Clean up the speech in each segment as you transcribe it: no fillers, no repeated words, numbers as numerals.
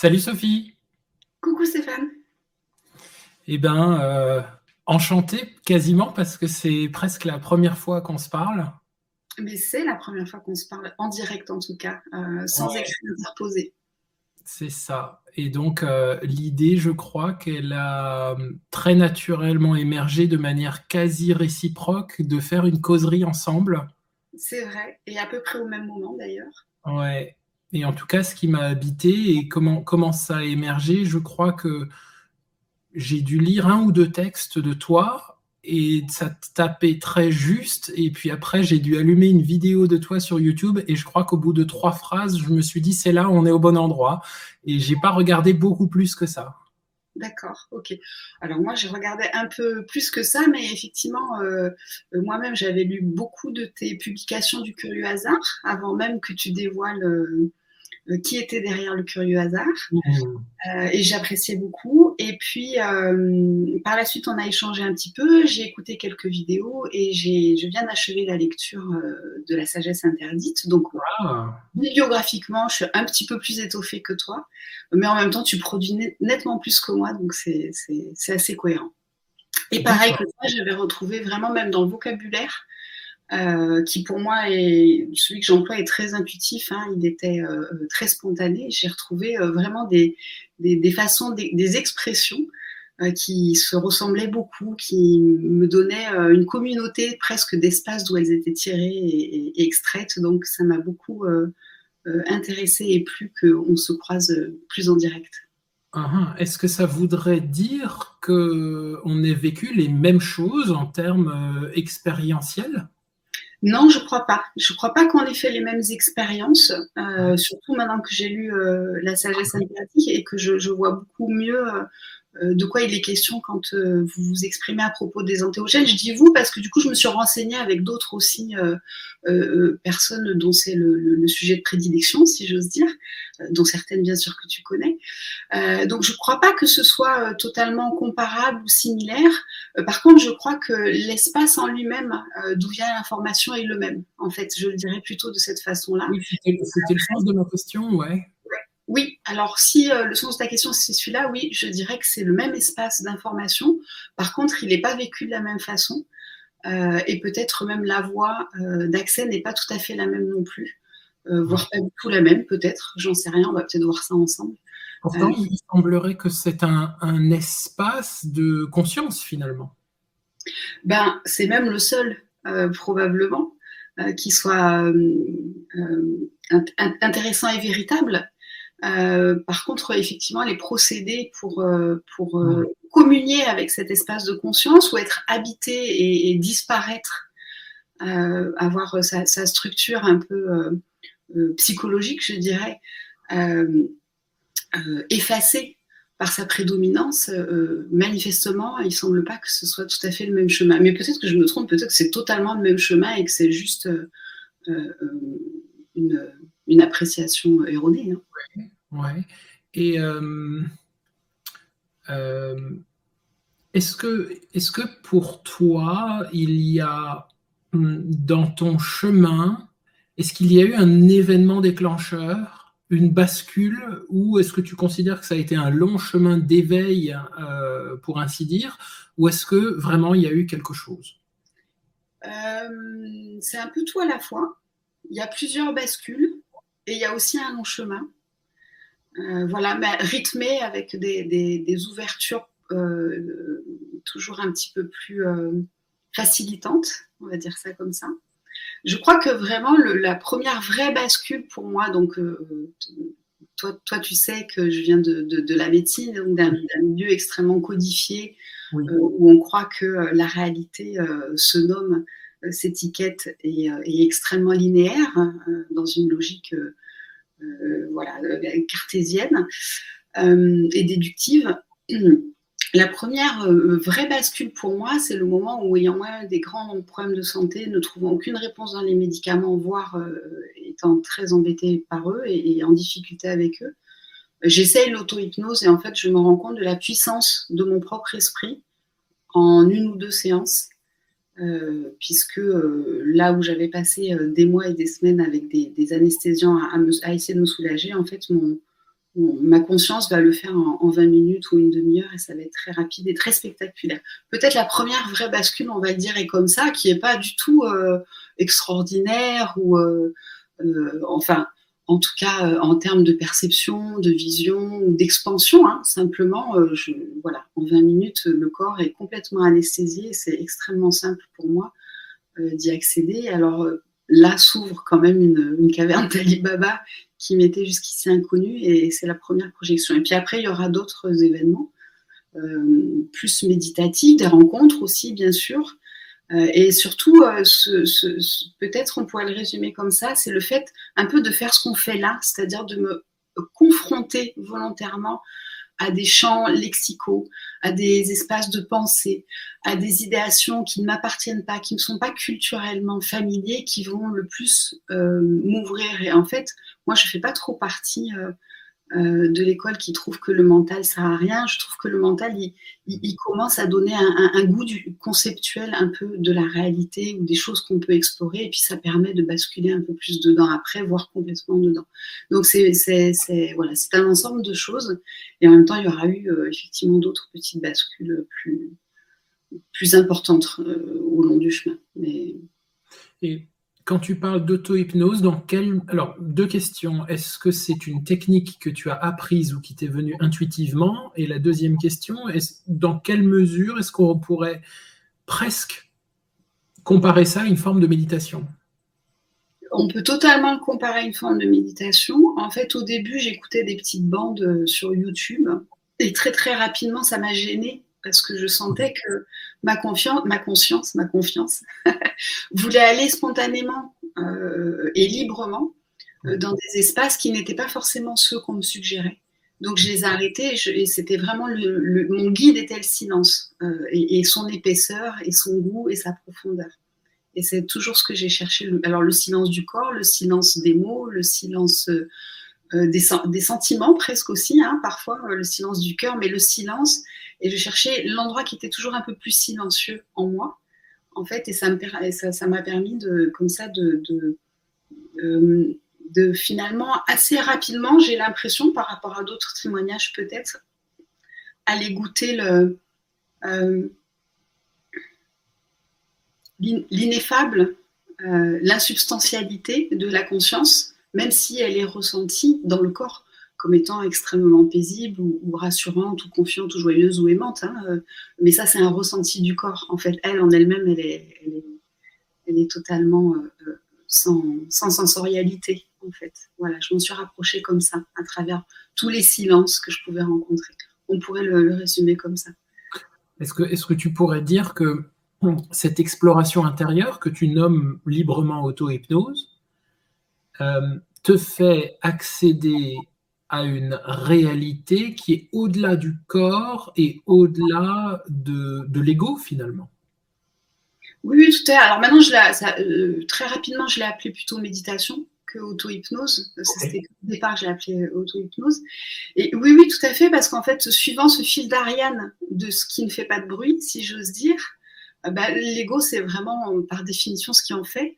Salut Sophie. Coucou Stéphane. Eh ben, enchanté quasiment parce que c'est presque la première fois qu'on se parle. Mais c'est la première fois qu'on se parle en direct en tout cas, sans Ouais. écrit interposé. C'est ça. Et donc, l'idée, je crois qu'elle a très naturellement émergé de manière quasi réciproque de faire une causerie ensemble. C'est vrai, et à peu près au même moment d'ailleurs. Ouais. Et en tout cas, ce qui m'a habité et comment ça a émergé, je crois que j'ai dû lire un ou deux textes de toi et ça tapait très juste. Et puis après, j'ai dû allumer une vidéo de toi sur YouTube et je crois qu'au bout de trois phrases, je me suis dit, c'est là, on est au bon endroit. Et j'ai pas regardé beaucoup plus que ça. D'accord, ok. Alors moi j'ai regardé un peu plus que ça, mais effectivement, moi-même j'avais lu beaucoup de tes publications du Curieux Hasard avant même que tu dévoiles qui était derrière le Curieux Hasard. Mhm. Et j'appréciais beaucoup. Et puis, par la suite, on a échangé un petit peu. J'ai écouté quelques vidéos et je viens d'achever la lecture de La Sagesse Interdite. Donc, Ah, bibliographiquement, je suis un petit peu plus étoffée que toi. Mais en même temps, tu produis nettement plus que moi. Donc, c'est assez cohérent. Et pareil que d'accord. toi, j'avais retrouvé vraiment, même dans le vocabulaire, qui pour moi est celui que j'emploie est très intuitif, hein, il était très spontané. J'ai retrouvé vraiment des façons, des expressions qui se ressemblaient beaucoup, qui me donnaient une communauté presque d'espace d'où elles étaient tirées et extraites. Donc ça m'a beaucoup intéressée et plu qu'on se croise plus en direct. Ah, est-ce que ça voudrait dire que on ait vécu les mêmes choses en termes expérientiels? Non, je crois pas. Je crois pas qu'on ait fait les mêmes expériences, Ouais. surtout maintenant que j'ai lu La sagesse asiatique et que je vois beaucoup mieux de quoi il est question quand vous vous exprimez à propos des entéogènes. Je dis vous parce que du coup, je me suis renseignée avec d'autres aussi personnes dont c'est le sujet de prédilection, si j'ose dire, dont certaines bien sûr que tu connais. Donc je ne crois pas que ce soit totalement comparable ou similaire. Par contre, je crois que l'espace en lui-même, d'où vient l'information, est le même. En fait, je le dirais plutôt de cette façon-là. Oui, c'était le sens de ma question, ouais. Oui, alors si le sens de ta question c'est celui-là, oui, je dirais que c'est le même espace d'information. Par contre, il n'est pas vécu de la même façon. Et peut-être même la voie d'accès n'est pas tout à fait la même non plus. Ouais. Voire pas du tout la même, peut-être. J'en sais rien, on va peut-être voir ça ensemble. Pourtant, il semblerait que c'est un espace de conscience finalement. Ben, c'est même le seul, probablement, qui soit intéressant et véritable. Par contre, effectivement, les procédés pour Mm. communier avec cet espace de conscience ou être habité et disparaître, avoir sa structure un peu psychologique, je dirais, euh, effacée par sa prédominance, manifestement, il ne semble pas que ce soit tout à fait le même chemin. Mais peut-être que je me trompe, peut-être que c'est totalement le même chemin et que c'est juste euh, une, une appréciation erronée, hein. Ouais. Et euh, est-ce que pour toi, il y a dans ton chemin, est-ce qu'il y a eu un événement déclencheur, une bascule, ou est-ce que tu considères que ça a été un long chemin d'éveil, pour ainsi dire, ou est-ce que vraiment il y a eu quelque chose? C'est un peu tout à la fois. Il y a plusieurs bascules et il y a aussi un long chemin. Voilà, mais rythmé avec des ouvertures toujours un petit peu plus facilitantes, on va dire ça comme ça. Je crois que vraiment la première vraie bascule pour moi, donc toi, tu sais que je viens de la médecine, donc d'un milieu extrêmement codifié, Oui. où on croit que la réalité se nomme, s'étiquette et est extrêmement linéaire, hein, dans une logique voilà, cartésienne et déductive. La première vraie bascule pour moi, c'est le moment où, ayant moi des grands problèmes de santé, ne trouvant aucune réponse dans les médicaments, voire étant très embêtée par eux et en difficulté avec eux, j'essaye l'auto-hypnose et en fait, je me rends compte de la puissance de mon propre esprit en une ou deux séances, puisque là où j'avais passé des mois et des semaines avec des anesthésiants à essayer de me soulager, en fait, ma conscience va le faire en 20 minutes ou une demi-heure et ça va être très rapide et très spectaculaire. Peut-être la première vraie bascule, on va le dire, est comme ça, qui n'est pas du tout extraordinaire ou enfin, en tout cas en termes de perception, de vision ou d'expansion. Hein, simplement, voilà, en 20 minutes, le corps est complètement anesthésié. C'est extrêmement simple pour moi d'y accéder. Alors là s'ouvre quand même une caverne d'Ali Baba qui m'était jusqu'ici inconnue et c'est la première projection. Et puis après, il y aura d'autres événements plus méditatifs, des rencontres aussi, bien sûr. Et surtout, peut-être on pourrait le résumer comme ça, c'est le fait un peu de faire ce qu'on fait là, c'est-à-dire de me confronter volontairement à des champs lexicaux, à des espaces de pensée, à des idéations qui ne m'appartiennent pas, qui ne sont pas culturellement familiers, qui vont le plus m'ouvrir. Et en fait, moi, je ne fais pas trop partie de l'école qui trouve que le mental sert à rien. Je trouve que le mental, il commence à donner un goût conceptuel un peu de la réalité ou des choses qu'on peut explorer, et puis ça permet de basculer un peu plus dedans après, voire complètement dedans. Donc voilà, c'est un ensemble de choses, et en même temps, il y aura eu effectivement d'autres petites bascules plus importantes au long du chemin. Mais... Et quand tu parles d'auto-hypnose, alors, deux questions. Est-ce que c'est une technique que tu as apprise ou qui t'est venue intuitivement? Et la deuxième question, dans quelle mesure est-ce qu'on pourrait presque comparer ça à une forme de méditation? On peut totalement le comparer à une forme de méditation. En fait, au début, j'écoutais des petites bandes sur YouTube et très très rapidement, ça m'a gênée parce que je sentais que ma confiance voulait aller spontanément et librement dans des espaces qui n'étaient pas forcément ceux qu'on me suggérait. Donc je les ai arrêtés et c'était vraiment mon guide était le silence et son épaisseur et son goût et sa profondeur. Et c'est toujours ce que j'ai cherché. Alors le silence du corps, le silence des mots, le silence des sentiments presque aussi, hein, parfois le silence du cœur, mais le silence. Et je cherchais l'endroit qui était toujours un peu plus silencieux en moi, en fait, et ça m'a permis comme ça de finalement assez rapidement, j'ai l'impression par rapport à d'autres témoignages peut-être, aller goûter l'ineffable, l'insubstantialité de la conscience, même si elle est ressentie dans le corps comme étant extrêmement paisible ou rassurante ou confiante ou joyeuse ou aimante. Hein, mais ça, c'est un ressenti du corps. En fait, elle, en elle-même, elle est totalement sans sensorialité, en fait. Voilà, je m'en suis rapprochée comme ça, à travers tous les silences que je pouvais rencontrer. On pourrait le résumer comme ça. Est-ce que tu pourrais dire que cette exploration intérieure que tu nommes librement auto-hypnose te fait accéder à une réalité qui est au-delà du corps et au-delà de l'ego finalement? Oui, oui, tout à fait. Alors maintenant, très rapidement, je l'ai appelé plutôt méditation que auto-hypnose. C'était au départ, je l'ai appelé auto-hypnose. Et oui, oui, tout à fait, parce qu'en fait, suivant ce fil d'Ariane de ce qui ne fait pas de bruit, si j'ose dire, l'ego, c'est vraiment par définition ce qui en fait,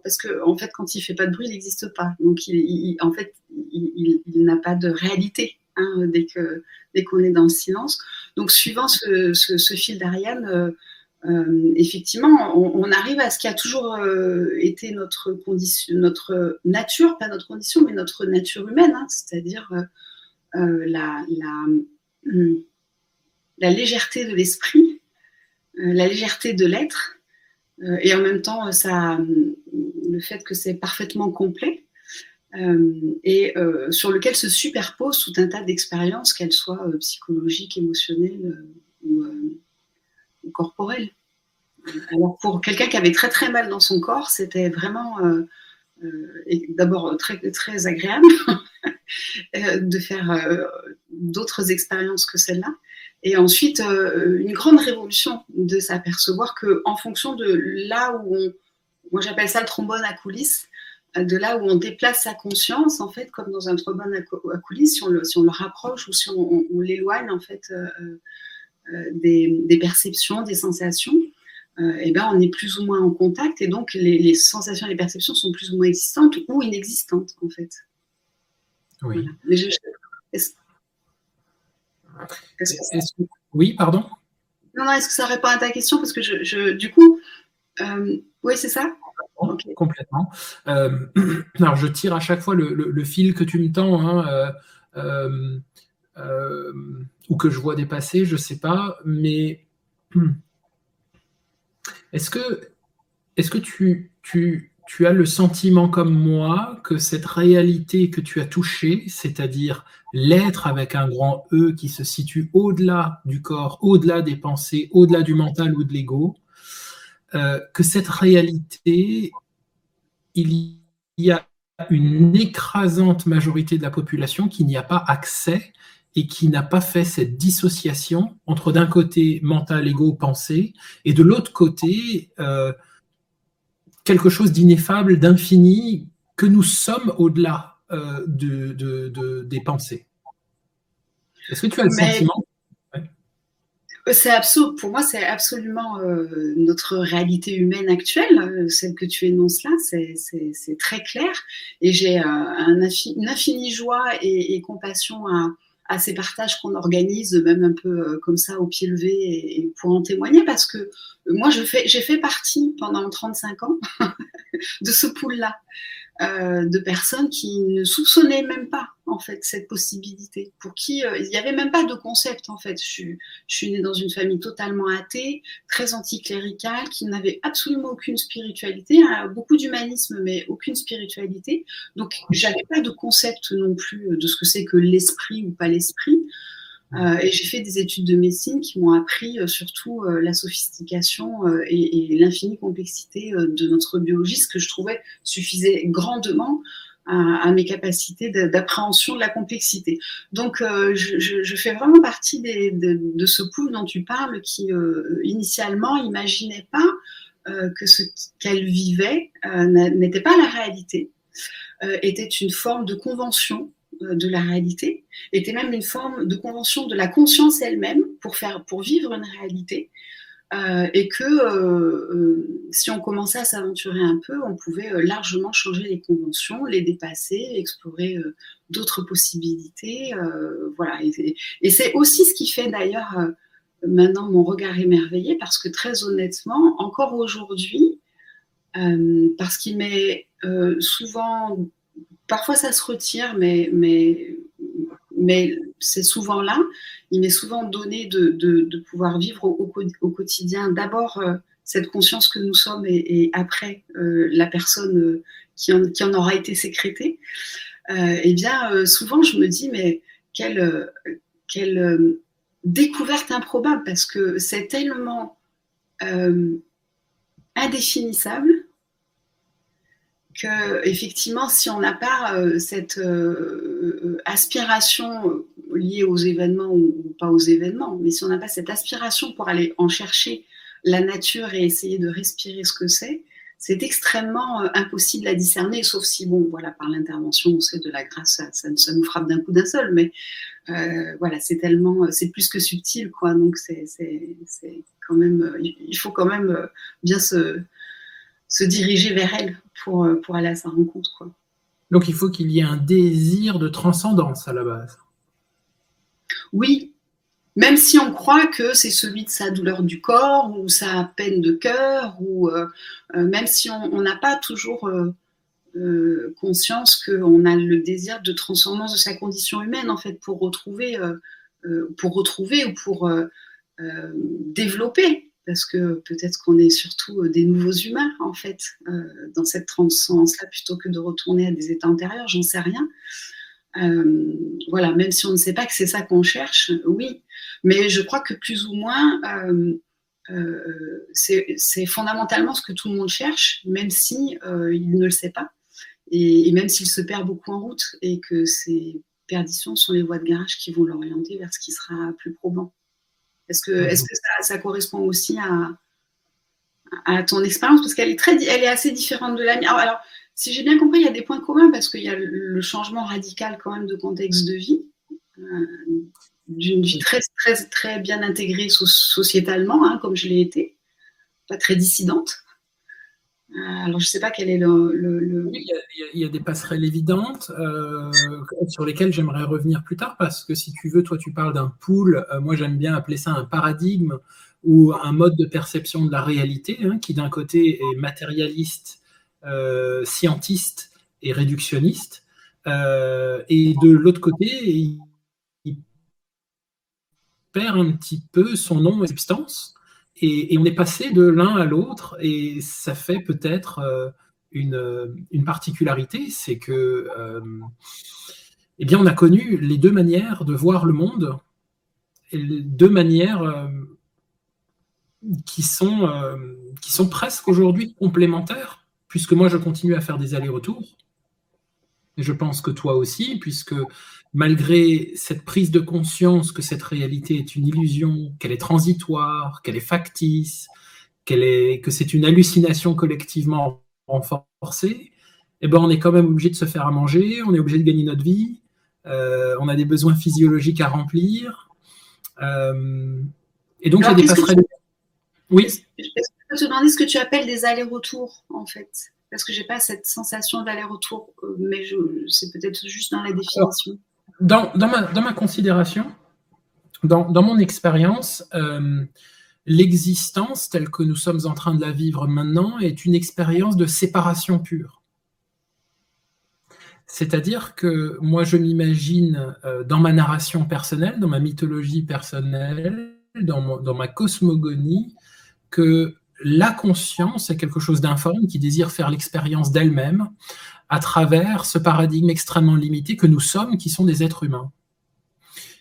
parce que en fait, quand il fait pas de bruit, il n'existe pas. Donc, en fait, il n'a pas de réalité hein, dès qu'on est dans le silence. Donc, suivant ce fil d'Ariane, effectivement, on arrive à ce qui a toujours été notre condition, notre nature, pas notre condition, mais notre nature humaine, hein, c'est-à-dire la légèreté de l'esprit, la légèreté de l'être, et en même temps le fait que c'est parfaitement complet, et sur lequel se superposent tout un tas d'expériences, qu'elles soient psychologiques, émotionnelles ou corporelles. Alors pour quelqu'un qui avait très très mal dans son corps, c'était vraiment d'abord très, très agréable de faire d'autres expériences que celle-là. Et ensuite, une grande révolution de s'apercevoir qu'en fonction de là où moi j'appelle ça le trombone à coulisses, de là où on déplace sa conscience, en fait, comme dans un trombone à coulisses, si on le rapproche ou si on l'éloigne, en fait, des perceptions, des sensations, eh ben, on est plus ou moins en contact et donc les sensations et les perceptions sont plus ou moins existantes ou inexistantes, en fait. Oui. Voilà. Mais Est-ce Oui, pardon? Non, est-ce que ça répond à ta question? Parce que du coup, oui, c'est ça? Okay. Complètement. Alors, je tire à chaque fois le fil que tu me tends, hein, ou que je vois dépasser, je ne sais pas, mais est-ce que tu as le sentiment comme moi que cette réalité que tu as touchée, c'est-à-dire l'être avec un grand E qui se situe au-delà du corps, au-delà des pensées, au-delà du mental ou de l'ego, que cette réalité, il y a une écrasante majorité de la population qui n'y a pas accès et qui n'a pas fait cette dissociation entre d'un côté mental, ego, pensée, et de l'autre côté quelque chose d'ineffable, d'infini, que nous sommes au-delà des pensées. Est-ce que tu as le Mais sentiment? pour moi, c'est absolument notre réalité humaine actuelle, celle que tu énonces là, c'est très clair. Et j'ai une infinie joie et compassion à ces partages qu'on organise, même un peu comme ça, au pied levé, et pour en témoigner, parce que moi, j'ai fait partie pendant 35 ans de ce pool-là. De personnes qui ne soupçonnaient même pas en fait cette possibilité, pour qui il n'y avait même pas de concept en fait. Je suis née dans une famille totalement athée, très anticléricale, qui n'avait absolument aucune spiritualité, hein, beaucoup d'humanisme mais aucune spiritualité. Donc j'avais pas de concept non plus de ce que c'est que l'esprit ou pas l'esprit. Et j'ai fait des études de médecine qui m'ont appris surtout la sophistication et l'infinie complexité de notre biologie, ce que je trouvais suffisait grandement à mes capacités d'appréhension de la complexité. Donc je fais vraiment partie de ce pool dont tu parles qui initialement imaginait pas que ce qu'elle vivait n'était pas la réalité, était une forme de convention de la réalité, était même une forme de convention de la conscience elle-même pour vivre une réalité, et que si on commençait à s'aventurer un peu, on pouvait largement changer les conventions, les dépasser, explorer d'autres possibilités, voilà. Et c'est aussi ce qui fait d'ailleurs maintenant mon regard émerveillé, parce que très honnêtement, encore aujourd'hui, parce qu'il m'est souvent, parfois ça se retire, mais c'est souvent là. Il m'est souvent donné de pouvoir vivre au quotidien d'abord cette conscience que nous sommes, et après la personne qui en aura été sécrétée. Eh bien, souvent je me dis, mais quelle découverte improbable, parce que c'est tellement indéfinissable que, effectivement, si on n'a pas cette aspiration liée aux événements ou pas aux événements, mais si on n'a pas cette aspiration pour aller en chercher la nature et essayer de respirer ce que c'est extrêmement impossible à discerner, sauf si, bon, voilà, par l'intervention, on sait, de la grâce, ça nous frappe d'un coup d'un seul, mais voilà, c'est plus que subtil, quoi. Donc c'est quand même, il faut quand même bien se diriger vers elle pour aller à sa rencontre, quoi. Donc, il faut qu'il y ait un désir de transcendance à la base. Oui, même si on croit que c'est celui de sa douleur du corps ou sa peine de cœur, ou même si on n'a pas toujours conscience qu'on a le désir de transcendance de sa condition humaine, en fait, pour retrouver ou pour développer, parce que peut-être qu'on est surtout des nouveaux humains, en fait, dans cette transcendance-là, plutôt que de retourner à des états antérieurs, j'en sais rien. Voilà, même si on ne sait pas que c'est ça qu'on cherche, oui, mais je crois que plus ou moins, c'est fondamentalement ce que tout le monde cherche, même si il ne le sait pas, et même s'il se perd beaucoup en route, et que ces perditions sont les voies de garage qui vont l'orienter vers ce qui sera plus probant. Est-ce que ça correspond aussi à ton expérience? Parce qu'elle elle est assez différente de la mienne. Alors, si j'ai bien compris, il y a des points communs, parce qu'il y a le changement radical quand même de contexte de vie, d'une vie très, très, très bien intégrée sociétalement, hein, comme je l'ai été, pas très dissidente. Alors, je ne sais pas quel est Oui, il y a des passerelles évidentes sur lesquelles j'aimerais revenir plus tard, parce que si tu veux, toi tu parles d'un pool, moi j'aime bien appeler ça un paradigme ou un mode de perception de la réalité, hein, qui d'un côté est matérialiste, scientiste et réductionniste, et de l'autre côté, il perd un petit peu son nom et substance. Et on est passé de l'un à l'autre, et ça fait peut-être une particularité, c'est que eh bien, on a connu les deux manières de voir le monde, et les deux manières qui sont presque aujourd'hui complémentaires, puisque moi je continue à faire des allers-retours. Et je pense que toi aussi, puisque malgré cette prise de conscience que cette réalité est une illusion, qu'elle est transitoire, qu'elle est factice, que c'est une hallucination collectivement renforcée, eh ben on est quand même obligé de se faire à manger, on est obligé de gagner notre vie, on a des besoins physiologiques à remplir. Et donc, il y a des passerelles. Oui. Est-ce que je peux te demander ce que tu appelles des allers-retours, en fait? Parce que je n'ai pas cette sensation d'aller-retour, mais c'est peut-être juste dans la définition. Alors, dans ma considération, dans mon expérience, l'existence telle que nous sommes en train de la vivre maintenant est une expérience de séparation pure. C'est-à-dire que moi, je m'imagine dans ma narration personnelle, dans ma mythologie personnelle, dans ma cosmogonie, que la conscience est quelque chose d'informe qui désire faire l'expérience d'elle-même à travers ce paradigme extrêmement limité que nous sommes, qui sont des êtres humains.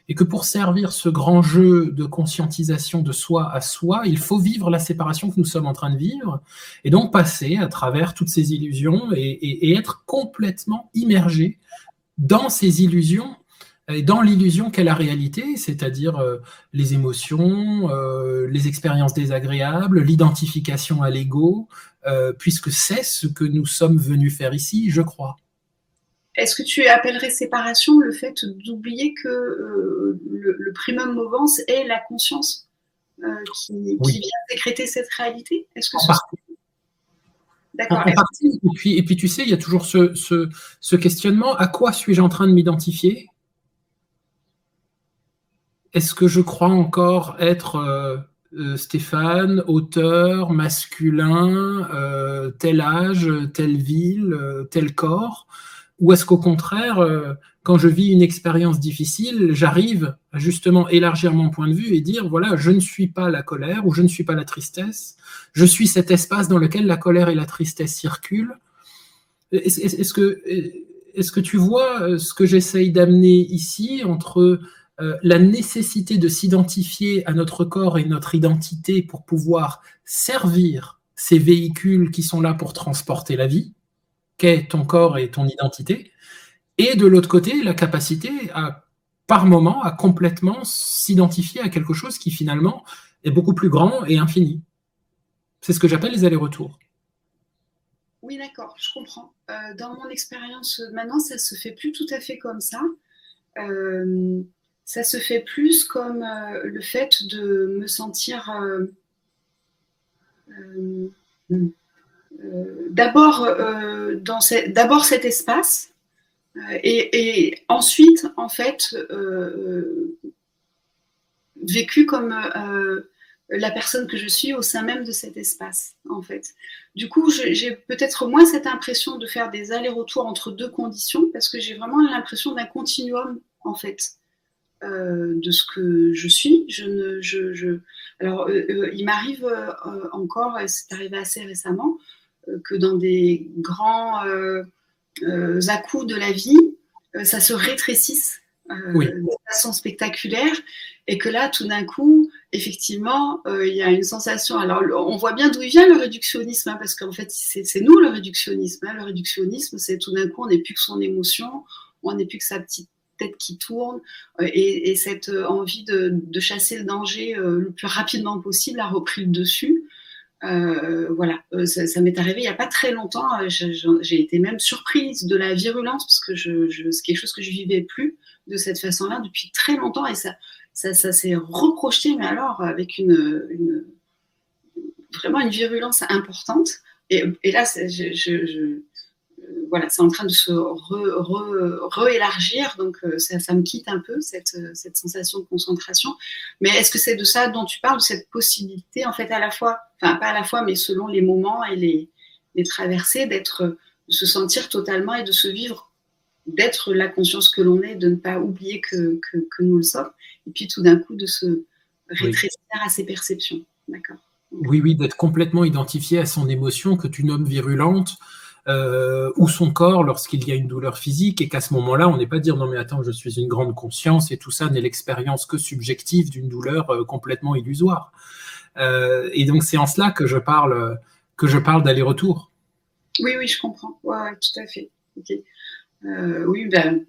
Et que pour servir ce grand jeu de conscientisation de soi à soi, il faut vivre la séparation que nous sommes en train de vivre, et donc passer à travers toutes ces illusions et être complètement immergé dans ces illusions, et dans l'illusion qu'est la réalité, c'est-à-dire les émotions, les expériences désagréables, l'identification à l'ego, puisque c'est ce que nous sommes venus faire ici, je crois. Est-ce que tu appellerais séparation le fait d'oublier que le primum movens est la conscience qui vient sécréter cette réalité? Est-ce que D'accord. En partie, et puis tu sais, il y a toujours ce questionnement, à quoi suis-je en train de m'identifier? Est-ce que je crois encore être Stéphane, auteur, masculin, tel âge, telle ville, tel corps? Ou est-ce qu'au contraire, quand je vis une expérience difficile, j'arrive à justement élargir mon point de vue et dire, voilà, je ne suis pas la colère ou je ne suis pas la tristesse, je suis cet espace dans lequel la colère et la tristesse circulent. Est-ce que tu vois ce que j'essaye d'amener ici entre la nécessité de s'identifier à notre corps et notre identité pour pouvoir servir ces véhicules qui sont là pour transporter la vie, qu'est ton corps et ton identité, et de l'autre côté, la capacité à, par moment, à complètement s'identifier à quelque chose qui finalement est beaucoup plus grand et infini. C'est ce que j'appelle les allers-retours. Oui, d'accord, je comprends. Dans mon expérience maintenant, ça se fait plus tout à fait comme ça. Ça se fait plus comme le fait de me sentir d'abord cet espace et ensuite, en fait, vécu comme la personne que je suis au sein même de cet espace, en fait. Du coup, j'ai peut-être moins cette impression de faire des allers-retours entre deux conditions, parce que j'ai vraiment l'impression d'un continuum, en fait, de ce que je suis. Alors, il m'arrive encore, et c'est arrivé assez récemment, que dans des grands à-coups de la vie, ça se rétrécisse de façon spectaculaire, et que là, tout d'un coup, effectivement, il y a une sensation. Alors, on voit bien d'où il vient le réductionnisme, hein, parce qu'en fait, c'est nous le réductionnisme. Hein. Le réductionnisme, c'est tout d'un coup, on n'est plus que son émotion, on n'est plus que sa petite tête qui tourne, et cette envie de chasser le danger le plus rapidement possible a repris le dessus. Voilà, ça m'est arrivé il n'y a pas très longtemps. J'ai été même surprise de la virulence, parce que c'est quelque chose que je ne vivais plus de cette façon-là depuis très longtemps, et ça s'est reprojeté, mais alors avec vraiment une virulence importante. Et là, voilà, c'est en train de se réélargir, donc ça me quitte un peu, cette sensation de concentration. Mais est-ce que c'est de ça dont tu parles, cette possibilité, en fait, à la fois, enfin pas à la fois, mais selon les moments et les traversées, de se sentir totalement et de se vivre, d'être la conscience que l'on est, de ne pas oublier que nous le sommes, et puis tout d'un coup de se rétrécir à ses perceptions. D'accord. Oui, d'être complètement identifié à son émotion que tu nommes virulente, ou son corps lorsqu'il y a une douleur physique, et qu'à ce moment-là, on n'est pas dire non mais attends, je suis une grande conscience et tout ça n'est l'expérience que subjective d'une douleur complètement illusoire. Et donc c'est en cela que je parle d'aller-retour. Oui, je comprends. Ouais, tout à fait. Okay. Oui, ben,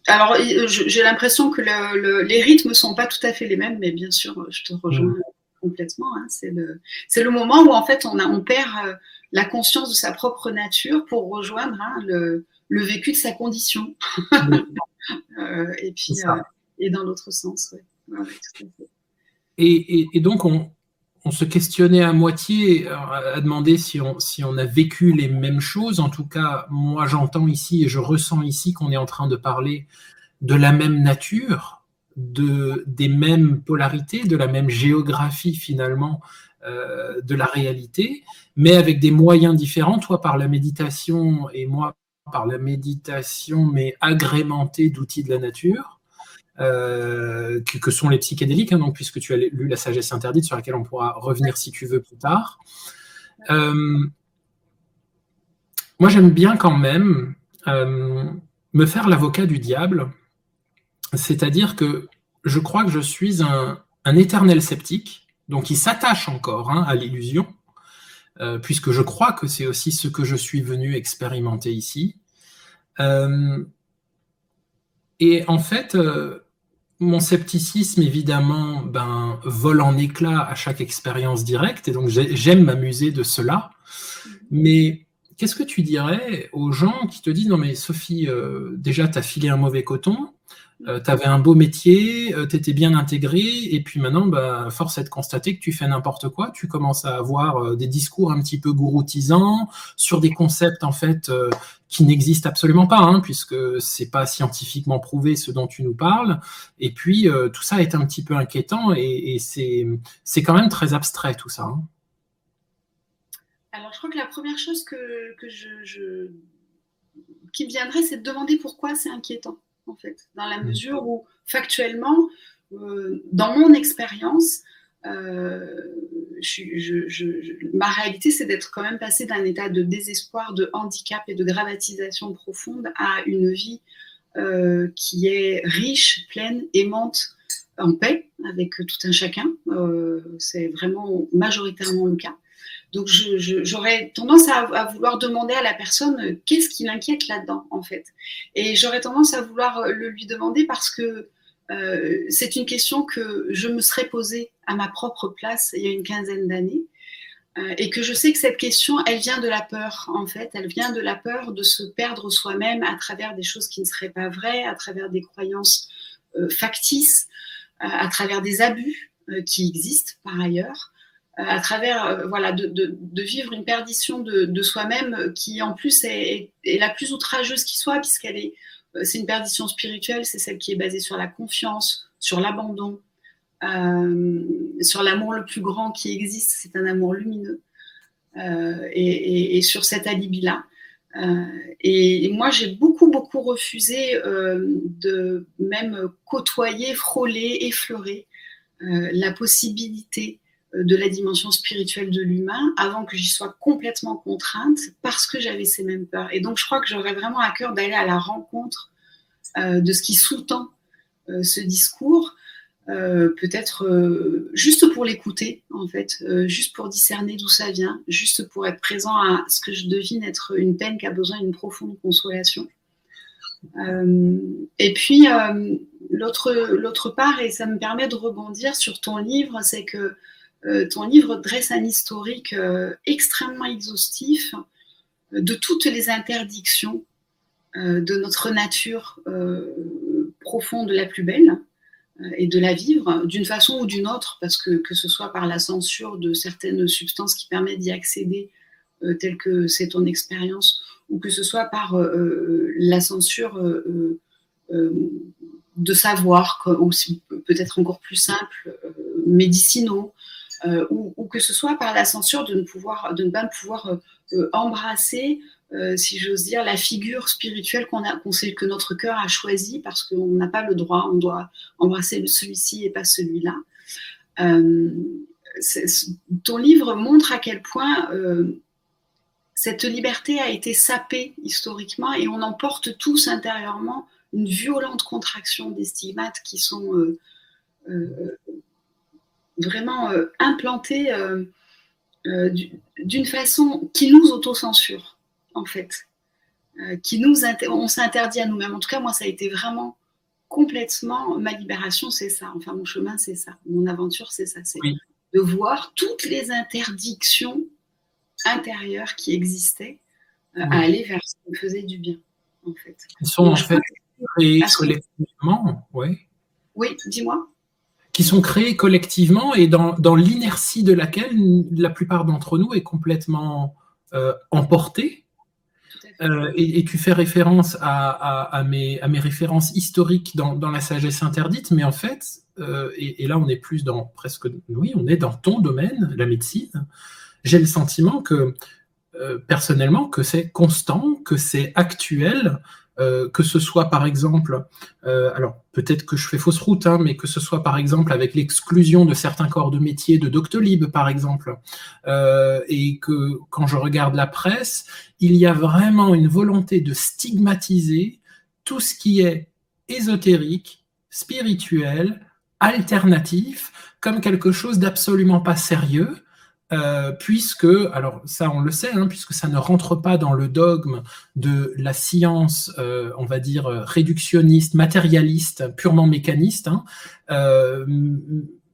alors j'ai l'impression que les rythmes sont pas tout à fait les mêmes, mais bien sûr, je te rejoins complètement. Hein. C'est le moment où en fait on perd la conscience de sa propre nature pour rejoindre le vécu de sa condition. Et puis et dans l'autre sens, ouais. Ouais, tout à fait. Et donc on se questionnait à moitié, à demander si on a vécu les mêmes choses. En tout cas, moi j'entends ici et je ressens ici qu'on est en train de parler de la même nature, des mêmes polarités, de la même géographie finalement de la réalité, mais avec des moyens différents, toi par la méditation et moi par la méditation, mais agrémentée d'outils de la nature. Que sont les psychédéliques, hein, donc, puisque tu as lu La sagesse interdite, sur laquelle on pourra revenir si tu veux plus tard. Moi, j'aime bien quand même me faire l'avocat du diable, c'est-à-dire que je crois que je suis un éternel sceptique, donc il s'attache encore à l'illusion, puisque je crois que c'est aussi ce que je suis venu expérimenter ici. Et en fait, mon scepticisme, évidemment, vole en éclats à chaque expérience directe, et donc j'aime m'amuser de cela. Mais qu'est-ce que tu dirais aux gens qui te disent « Non mais Sophie, déjà t'as filé un mauvais coton, t'avais un beau métier, t'étais bien intégrée, et puis maintenant, force est de constater que tu fais n'importe quoi, tu commences à avoir des discours un petit peu gouroutisants sur des concepts en fait qui n'existent absolument pas, hein, puisque c'est pas scientifiquement prouvé ce dont tu nous parles, et puis tout ça est un petit peu inquiétant, et c'est quand même très abstrait tout ça. Hein. Alors je crois que la première chose qui me viendrait, c'est de demander pourquoi c'est inquiétant, en fait, dans la mesure où, factuellement, dans mon expérience, ma réalité, c'est d'être quand même passée d'un état de désespoir, de handicap et de gravatisation profonde à une vie qui est riche, pleine, aimante, en paix avec tout un chacun. C'est vraiment majoritairement le cas. Donc, j'aurais tendance à vouloir demander à la personne qu'est-ce qui l'inquiète là-dedans, en fait. Et j'aurais tendance à vouloir le lui demander parce que c'est une question que je me serais posée à ma propre place il y a une quinzaine d'années. Et que je sais que cette question, elle vient de la peur, en fait. Elle vient de la peur de se perdre soi-même à travers des choses qui ne seraient pas vraies, à travers des croyances factices, à travers des abus qui existent par ailleurs. À travers voilà, de vivre une perdition de soi-même qui en plus est la plus outrageuse qui soit, c'est une perdition spirituelle, c'est celle qui est basée sur la confiance, sur l'abandon, sur l'amour le plus grand qui existe, c'est un amour lumineux, et sur cet alibi-là. Et moi, j'ai beaucoup refusé de même côtoyer, frôler, effleurer la possibilité de la dimension spirituelle de l'humain avant que j'y sois complètement contrainte parce que j'avais ces mêmes peurs. Et donc, je crois que j'aurais vraiment à cœur d'aller à la rencontre de ce qui sous-tend ce discours, peut-être juste pour l'écouter, en fait, juste pour discerner d'où ça vient, juste pour être présent à ce que je devine être une peine qui a besoin d'une profonde consolation. Et puis, l'autre part, et ça me permet de rebondir sur ton livre, c'est que ton livre dresse un historique extrêmement exhaustif de toutes les interdictions de notre nature profonde la plus belle et de la vivre d'une façon ou d'une autre, parce que ce soit par la censure de certaines substances qui permettent d'y accéder telle que c'est ton expérience, ou que ce soit par la censure de savoir, ou peut-être encore plus simple, médicinaux, ou que ce soit par la censure de ne pas pouvoir embrasser, si j'ose dire, la figure spirituelle que notre cœur a choisie, parce qu'on n'a pas le droit, on doit embrasser celui-ci et pas celui-là. Ton livre montre à quel point cette liberté a été sapée historiquement, et on en porte tous intérieurement une violente contraction des stigmates qui sont vraiment implantés d'une façon qui nous autocensure, en fait. On s'interdit à nous-mêmes. En tout cas, moi, ça a été vraiment complètement ma libération, c'est ça. Enfin, mon chemin, c'est ça. Mon aventure, c'est ça. C'est de voir toutes les interdictions intérieures qui existaient à aller vers ce qui me faisait du bien, en fait. Ils sont en fait créés collectivement, oui. Oui, dis-moi. Qui sont créés collectivement et dans l'inertie de laquelle la plupart d'entre nous est complètement emportée. Et tu fais référence à mes références historiques dans la sagesse interdite, mais en fait, et là on est plus dans presque, oui, on est dans ton domaine, la médecine. J'ai le sentiment que personnellement que c'est constant, que c'est actuel, que ce soit par exemple, alors peut-être que je fais fausse route, hein, mais que ce soit par exemple avec l'exclusion de certains corps de métier de Doctolib par exemple, et que quand je regarde la presse, il y a vraiment une volonté de stigmatiser tout ce qui est ésotérique, spirituel, alternatif, comme quelque chose d'absolument pas sérieux. Puisque, alors ça on le sait, hein, puisque ça ne rentre pas dans le dogme de la science, on va dire réductionniste, matérialiste, purement mécaniste, hein,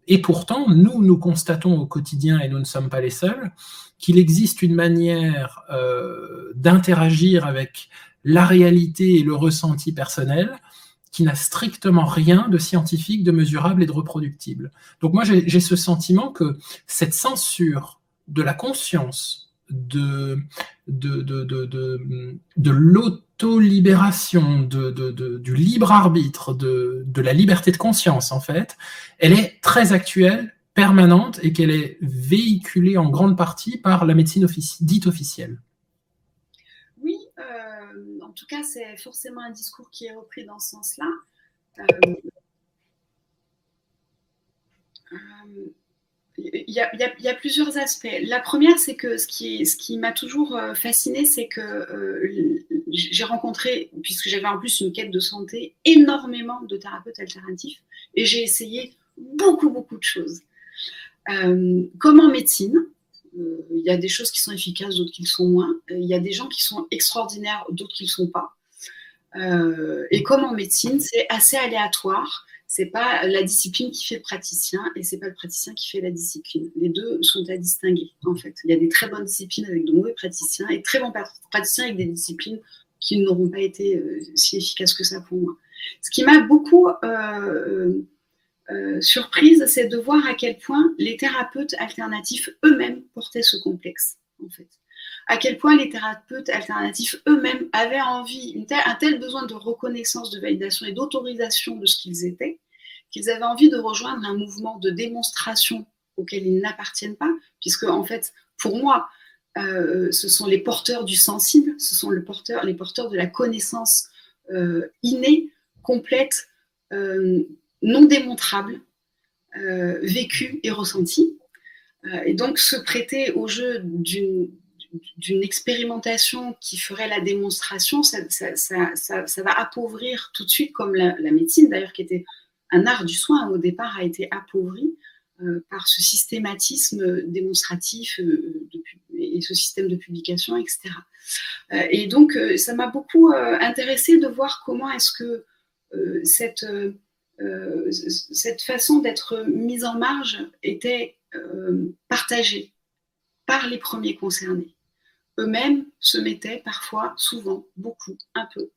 et pourtant nous constatons au quotidien, et nous ne sommes pas les seuls, qu'il existe une manière d'interagir avec la réalité et le ressenti personnel qui n'a strictement rien de scientifique, de mesurable et de reproductible. Donc moi, j'ai ce sentiment que cette censure de la conscience, de l'auto-libération, du libre arbitre, de la liberté de conscience, en fait, elle est très actuelle, permanente, et qu'elle est véhiculée en grande partie par la médecine dite officielle. Oui, en tout cas, c'est forcément un discours qui est repris dans ce sens-là. Il y a plusieurs aspects. La première, c'est que ce qui m'a toujours fascinée, c'est que j'ai rencontré, puisque j'avais en plus une quête de santé, énormément de thérapeutes alternatifs, et j'ai essayé beaucoup de choses. Comme en médecine, il y a des choses qui sont efficaces, d'autres qui le sont moins. Il y a des gens qui sont extraordinaires, d'autres qui ne le sont pas. Et comme en médecine, c'est assez aléatoire. C'est pas la discipline qui fait le praticien, et c'est pas le praticien qui fait la discipline. Les deux sont à distinguer, en fait. Il y a des très bonnes disciplines avec de mauvais praticiens, et très bons praticiens avec des disciplines qui n'auront pas été si efficaces que ça pour moi. Ce qui m'a beaucoup surprise, c'est de voir à quel point les thérapeutes alternatifs eux-mêmes portaient ce complexe, en fait. À quel point les thérapeutes alternatifs eux-mêmes avaient envie, un tel besoin de reconnaissance, de validation et d'autorisation de ce qu'ils étaient, qu'ils avaient envie de rejoindre un mouvement de démonstration auquel ils n'appartiennent pas, puisque en fait, pour moi, ce sont les porteurs du sensible, ce sont les porteurs de la connaissance innée, complète, non démontrable, vécue et ressentie. Et donc se prêter au jeu d'une expérimentation qui ferait la démonstration, ça va appauvrir tout de suite, comme la médecine d'ailleurs, qui était un art du soin au départ, a été appauvri par ce systématisme démonstratif et ce système de publication, etc. Et donc ça m'a beaucoup intéressée de voir comment est-ce que cette façon d'être mise en marge était partagée par les premiers concernés. Eux-mêmes se mettaient parfois, souvent, beaucoup, un peu,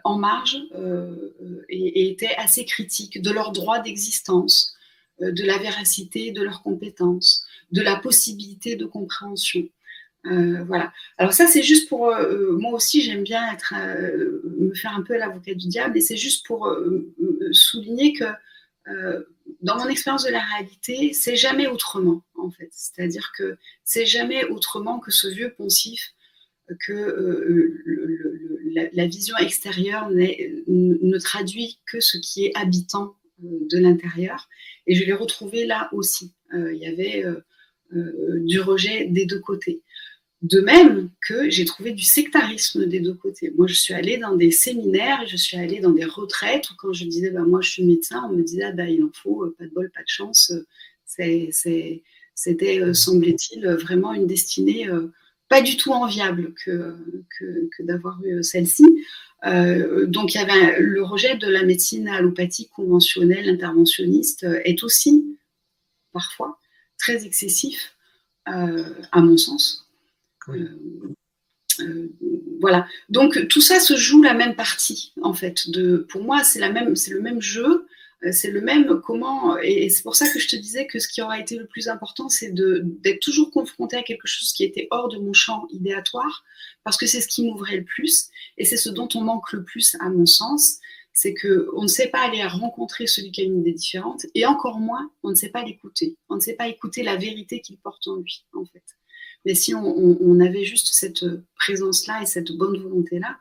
en marge et étaient assez critiques de leur droit d'existence, de la véracité de leurs compétences, de la possibilité de compréhension. Voilà. Alors ça, c'est juste pour... moi aussi, j'aime bien me faire un peu l'avocat du diable, et c'est juste pour souligner que dans mon expérience de la réalité, c'est jamais autrement, en fait. C'est-à-dire que c'est jamais autrement que ce vieux poncif que la vision extérieure ne traduit que ce qui est habitant de l'intérieur. Et je l'ai retrouvé là aussi. Il y avait du rejet des deux côtés. De même que j'ai trouvé du sectarisme des deux côtés. Moi, je suis allée dans des séminaires, je suis allée dans des retraites où quand je disais bah, moi je suis médecin, on me disait ah, bah, il en faut, pas de bol, pas de chance. C'était, semblait-il, vraiment une destinée pas du tout enviable que d'avoir eu celle-ci. Donc il y avait le rejet de la médecine allopathique conventionnelle, interventionniste, est aussi parfois très excessif, à mon sens. Oui. Voilà. Donc tout ça se joue la même partie en fait. Pour moi, c'est le même jeu, c'est le même comment. Et c'est pour ça que je te disais que ce qui aura été le plus important, c'est d'être toujours confronté à quelque chose qui était hors de mon champ idéatoire, parce que c'est ce qui m'ouvrait le plus et c'est ce dont on manque le plus à mon sens. C'est qu'on ne sait pas aller rencontrer celui qui a une idée différente et encore moins, on ne sait pas l'écouter. On ne sait pas écouter la vérité qu'il porte en lui en fait. Mais si on avait juste cette présence-là et cette bonne volonté-là,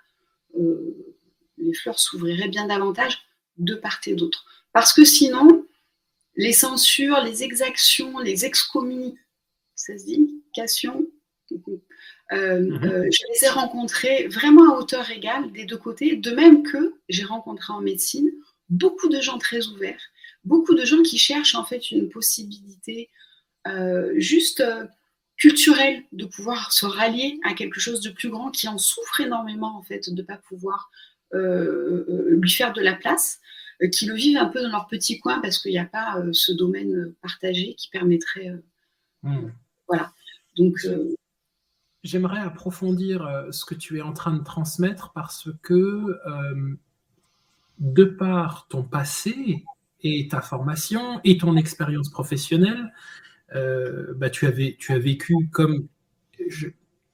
les fleurs s'ouvriraient bien davantage de part et d'autre. Parce que sinon, les censures, les exactions, les excommunications, ça se dit, je les ai rencontrées vraiment à hauteur égale des deux côtés, de même que j'ai rencontré en médecine beaucoup de gens très ouverts, beaucoup de gens qui cherchent en fait une possibilité juste culturelle de pouvoir se rallier à quelque chose de plus grand, qui en souffre énormément en fait de ne pas pouvoir lui faire de la place, qui le vivent un peu dans leur petit coin parce qu'il n'y a pas ce domaine partagé qui permettrait voilà. Donc j'aimerais approfondir ce que tu es en train de transmettre, parce que de par ton passé et ta formation et ton expérience professionnelle, bah, tu as vécu comme,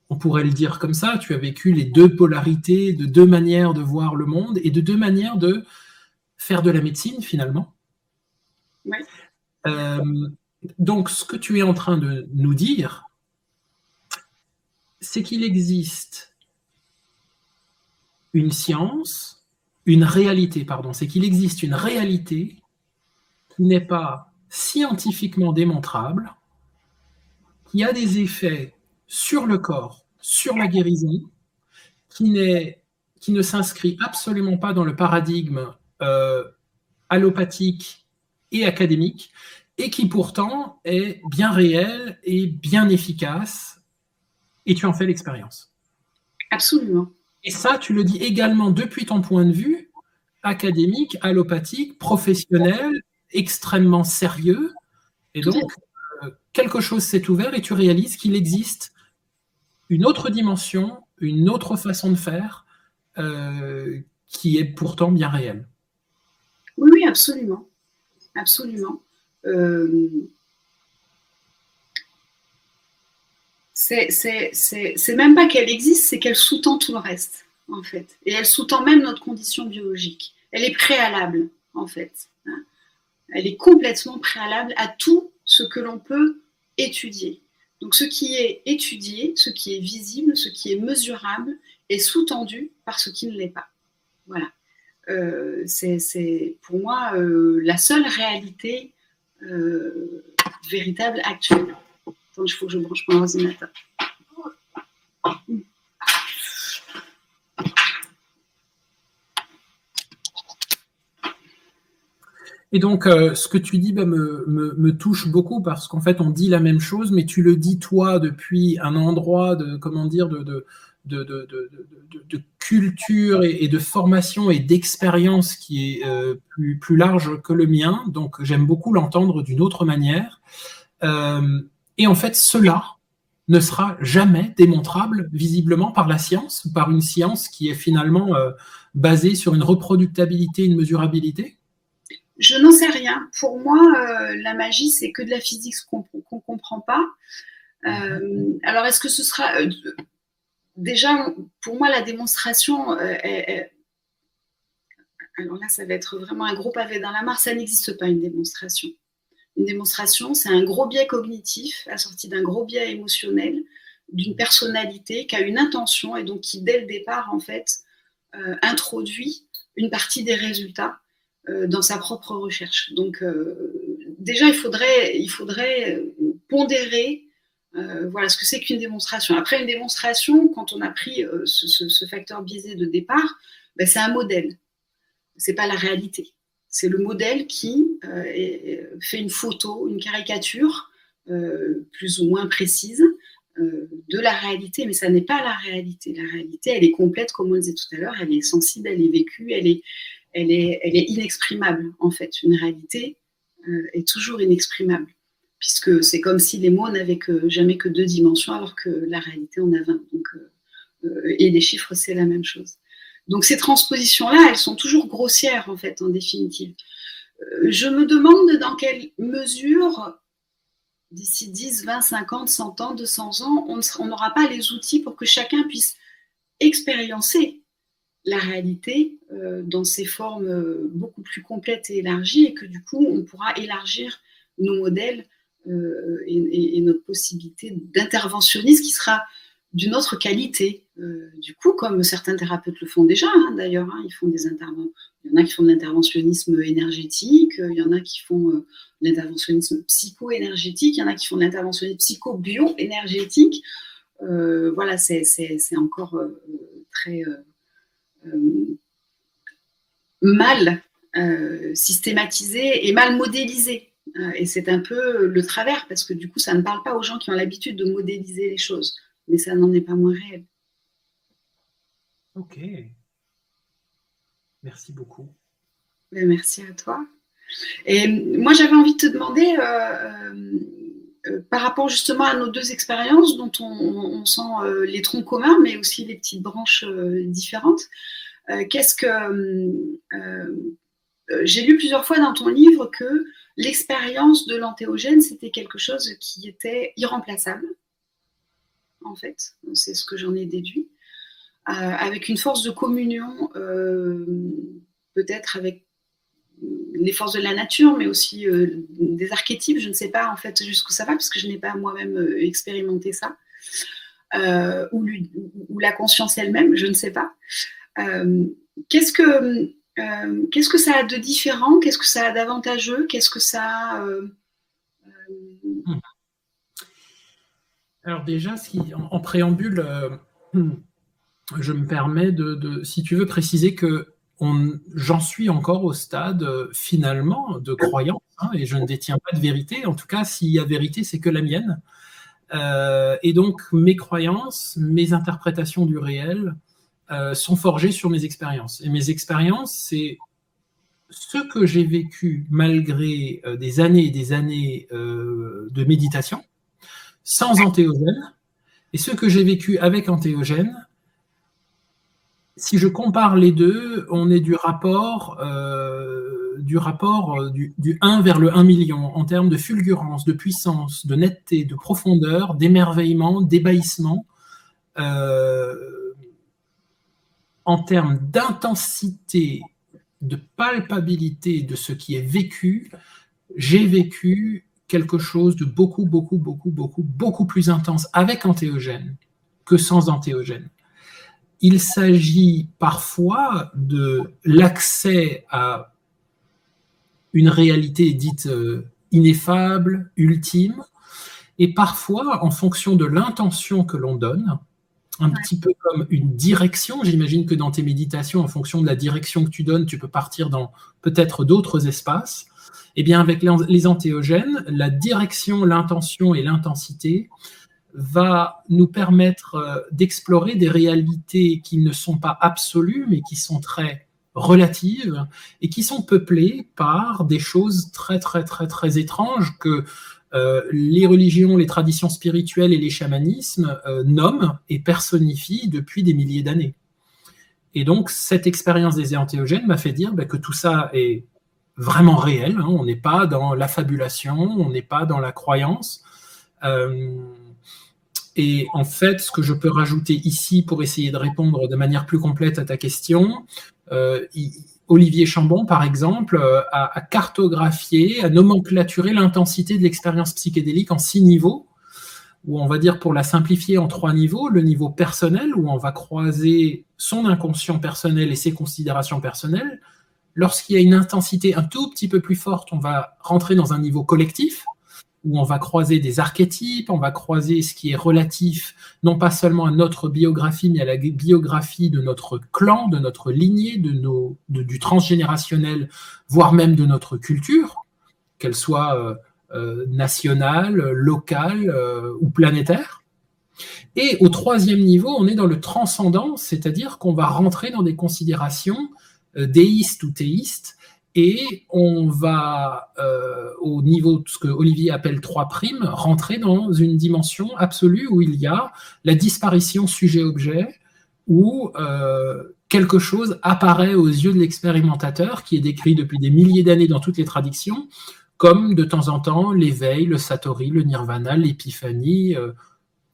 on pourrait le dire comme ça, tu as vécu les deux polarités, de deux manières de voir le monde et de deux manières de faire de la médecine finalement. Ouais. Donc ce que tu es en train de nous dire, c'est qu'il existe une science, une réalité, pardon, c'est qu'il existe une réalité qui n'est pas scientifiquement démontrable, qui a des effets sur le corps, sur la guérison, qui ne s'inscrit absolument pas dans le paradigme allopathique et académique, et qui pourtant est bien réel et bien efficace, et tu en fais l'expérience. Absolument. Et ça, tu le dis également depuis ton point de vue académique, allopathique, professionnel, extrêmement sérieux. Et donc, quelque chose s'est ouvert et tu réalises qu'il existe une autre dimension, une autre façon de faire qui est pourtant bien réelle. Oui, oui, absolument. Absolument. C'est même pas qu'elle existe, c'est qu'elle sous-tend tout le reste, en fait. Et elle sous-tend même notre condition biologique. Elle est préalable, en fait. Elle est complètement préalable à tout ce que l'on peut étudier. Donc ce qui est étudié, ce qui est visible, ce qui est mesurable, est sous-tendu par ce qui ne l'est pas. Voilà. C'est pour moi la seule réalité véritable actuelle. Attends, il faut que je branche mon ordinateur. Et donc, ce que tu dis me touche beaucoup, parce qu'en fait, on dit la même chose, mais tu le dis toi depuis un endroit de, comment dire, de culture et de formation et d'expérience qui est plus large que le mien. Donc, j'aime beaucoup l'entendre d'une autre manière. Et en fait, cela ne sera jamais démontrable visiblement par la science, ou par une science qui est finalement basée sur une reproductabilité, une mesurabilité. Je n'en sais rien. Pour moi, la magie, c'est que de la physique qu'on ne comprend pas. Alors, est-ce que ce sera... déjà, pour moi, la démonstration, alors là, ça va être vraiment un gros pavé dans la mare, ça n'existe pas une démonstration. Une démonstration, c'est un gros biais cognitif assorti d'un gros biais émotionnel, d'une personnalité qui a une intention et donc qui, dès le départ, en fait, introduit une partie des résultats dans sa propre recherche. Donc, déjà, il faudrait pondérer voilà ce que c'est qu'une démonstration. Après, une démonstration, quand on a pris ce facteur biaisé de départ, ben, c'est un modèle. C'est pas la réalité. C'est le modèle qui fait une photo, une caricature plus ou moins précise de la réalité, mais ça n'est pas la réalité. La réalité, elle est complète, comme on le disait tout à l'heure, elle est sensible, elle est vécue, elle est inexprimable, en fait. Une réalité est toujours inexprimable, puisque c'est comme si les mots n'avaient jamais que 2 dimensions, alors que la réalité en a 20. Donc, et les chiffres, c'est la même chose. Donc ces transpositions-là, elles sont toujours grossières, en fait, en définitive. Je me demande dans quelle mesure, d'ici 10, 20, 50, 100 ans, 200 ans, on n'aura pas les outils pour que chacun puisse expériencer la réalité dans ses formes beaucoup plus complètes et élargies, et que du coup, on pourra élargir nos modèles et notre possibilité d'interventionnisme qui sera d'une autre qualité. Du coup, comme certains thérapeutes le font déjà, d'ailleurs, ils font des interventions. Il y en a qui font de l'interventionnisme énergétique, il y en a qui font de l'interventionnisme psycho-énergétique, il y en a qui font de l'interventionnisme psycho-bio-énergétique. Voilà, c'est encore très mal systématisé et mal modélisé. Et c'est un peu le travers, parce que du coup, ça ne parle pas aux gens qui ont l'habitude de modéliser les choses. Mais ça n'en est pas moins réel. Ok. Merci beaucoup. Ben, merci à toi. Et moi, j'avais envie de te demander, par rapport justement à nos 2 expériences, dont on sent les troncs communs, mais aussi les petites branches différentes, qu'est-ce que... j'ai lu plusieurs fois dans ton livre que l'expérience de l'entéogène, c'était quelque chose qui était irremplaçable, en fait. C'est ce que j'en ai déduit. Avec une force de communion, peut-être avec les forces de la nature, mais aussi des archétypes. Je ne sais pas en fait jusqu'où ça va, parce que je n'ai pas moi-même expérimenté ça. Ou la conscience elle-même, je ne sais pas. Qu'est-ce que ça a de différent? Qu'est-ce que ça a d'avantageux? Qu'est-ce que ça a... Alors déjà, en préambule, je me permets si tu veux, préciser que j'en suis encore au stade, finalement, de croyance, et je ne détiens pas de vérité. En tout cas, s'il y a vérité, c'est que la mienne. Et donc, mes croyances, mes interprétations du réel sont forgées sur mes expériences. Et mes expériences, c'est ce que j'ai vécu malgré des années et des années de méditation, sans antéogène, et ce que j'ai vécu avec antéogène. Si je compare les deux, on est du rapport du 1 vers le 1 million en termes de fulgurance, de puissance, de netteté, de profondeur, d'émerveillement, d'ébahissement, en termes d'intensité, de palpabilité de ce qui est vécu. J'ai vécu quelque chose de beaucoup plus intense avec antéogène que sans antéogène. Il s'agit parfois de l'accès à une réalité dite ineffable, ultime, et parfois, en fonction de l'intention que l'on donne, un petit peu comme une direction. J'imagine que dans tes méditations, en fonction de la direction que tu donnes, tu peux partir dans peut-être d'autres espaces. Eh bien, avec les antéogènes, la direction, l'intention et l'intensité va nous permettre d'explorer des réalités qui ne sont pas absolues, mais qui sont très relatives et qui sont peuplées par des choses très étranges que les religions, les traditions spirituelles et les chamanismes nomment et personnifient depuis des milliers d'années. Et donc, cette expérience des antéogènes m'a fait dire que tout ça est vraiment réel. On n'est pas dans l'affabulation, on n'est pas dans la croyance. Et en fait, ce que je peux rajouter ici pour essayer de répondre de manière plus complète à ta question, Olivier Chambon, par exemple, a cartographié, a nomenclaturé l'intensité de l'expérience psychédélique en 6 niveaux, où on va dire, pour la simplifier, en 3 niveaux. Le niveau personnel, où on va croiser son inconscient personnel et ses considérations personnelles. Lorsqu'il y a une intensité un tout petit peu plus forte, on va rentrer dans un niveau collectif, où on va croiser des archétypes, on va croiser ce qui est relatif, non pas seulement à notre biographie, mais à la biographie de notre clan, de notre lignée, du transgénérationnel, voire même de notre culture, qu'elle soit nationale, locale ou planétaire. Et au 3e niveau, on est dans le transcendant, c'est-à-dire qu'on va rentrer dans des considérations déistes ou théistes, et on va, au niveau de ce que Olivier appelle 3 primes, rentrer dans une dimension absolue où il y a la disparition sujet-objet, où quelque chose apparaît aux yeux de l'expérimentateur, qui est décrit depuis des milliers d'années dans toutes les traditions, comme de temps en temps l'éveil, le satori, le nirvana, l'épiphanie,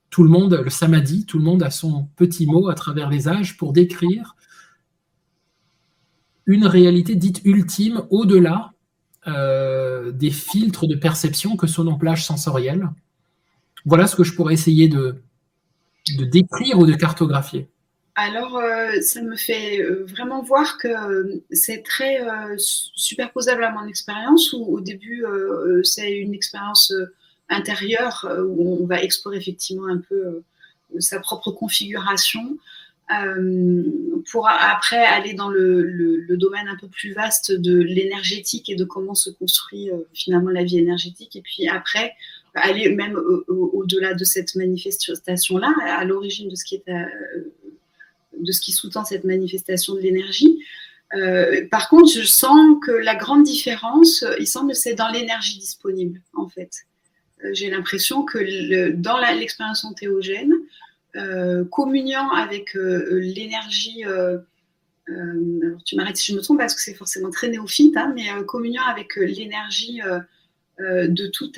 tout le monde, le samadhi, tout le monde a son petit mot à travers les âges pour décrire une réalité dite ultime au-delà des filtres de perception que sont nos plages sensorielles. Voilà ce que je pourrais essayer de décrire ou de cartographier. Alors, ça me fait vraiment voir que c'est très superposable à mon expérience, où au début, c'est une expérience intérieure, où on va explorer effectivement un peu sa propre configuration, pour après aller dans le domaine un peu plus vaste de l'énergétique et de comment se construit finalement la vie énergétique. Et puis après, aller même au-delà de cette manifestation-là, à l'origine de ce qui est de ce qui sous-tend cette manifestation de l'énergie. Par contre, je sens que la grande différence, il semble, c'est dans l'énergie disponible, en fait. J'ai l'impression que dans l'expérience entéogène, communiant avec l'énergie, alors tu m'arrêtes si je me trompe parce que c'est forcément très néophyte, hein, mais communiant avec l'énergie de tout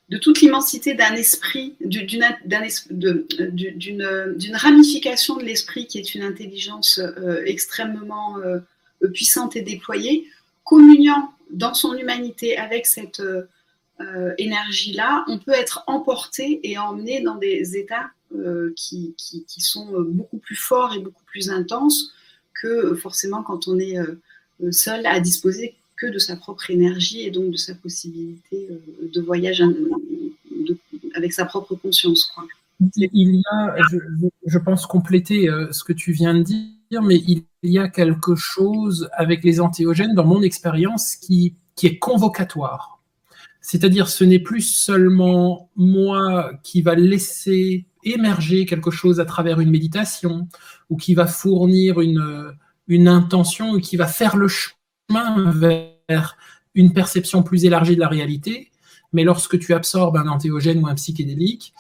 de toute l'immensité d'un esprit, d'une ramification de l'esprit qui est une intelligence extrêmement puissante et déployée, communiant dans son humanité avec cette énergie-là, on peut être emporté et emmené dans des états qui sont beaucoup plus forts et beaucoup plus intenses que forcément quand on est seul à disposer que de sa propre énergie et donc de sa possibilité de voyage avec sa propre conscience, quoi. Il y a, je pense compléter ce que tu viens de dire, mais il y a quelque chose avec les entéogènes, dans mon expérience, qui est convocatoire. C'est-à-dire, ce n'est plus seulement moi qui va laisser émerger quelque chose à travers une méditation, ou qui va fournir une intention, ou qui va faire le chemin vers une perception plus élargie de la réalité. Mais lorsque tu absorbes un entéogène ou un psychédélique,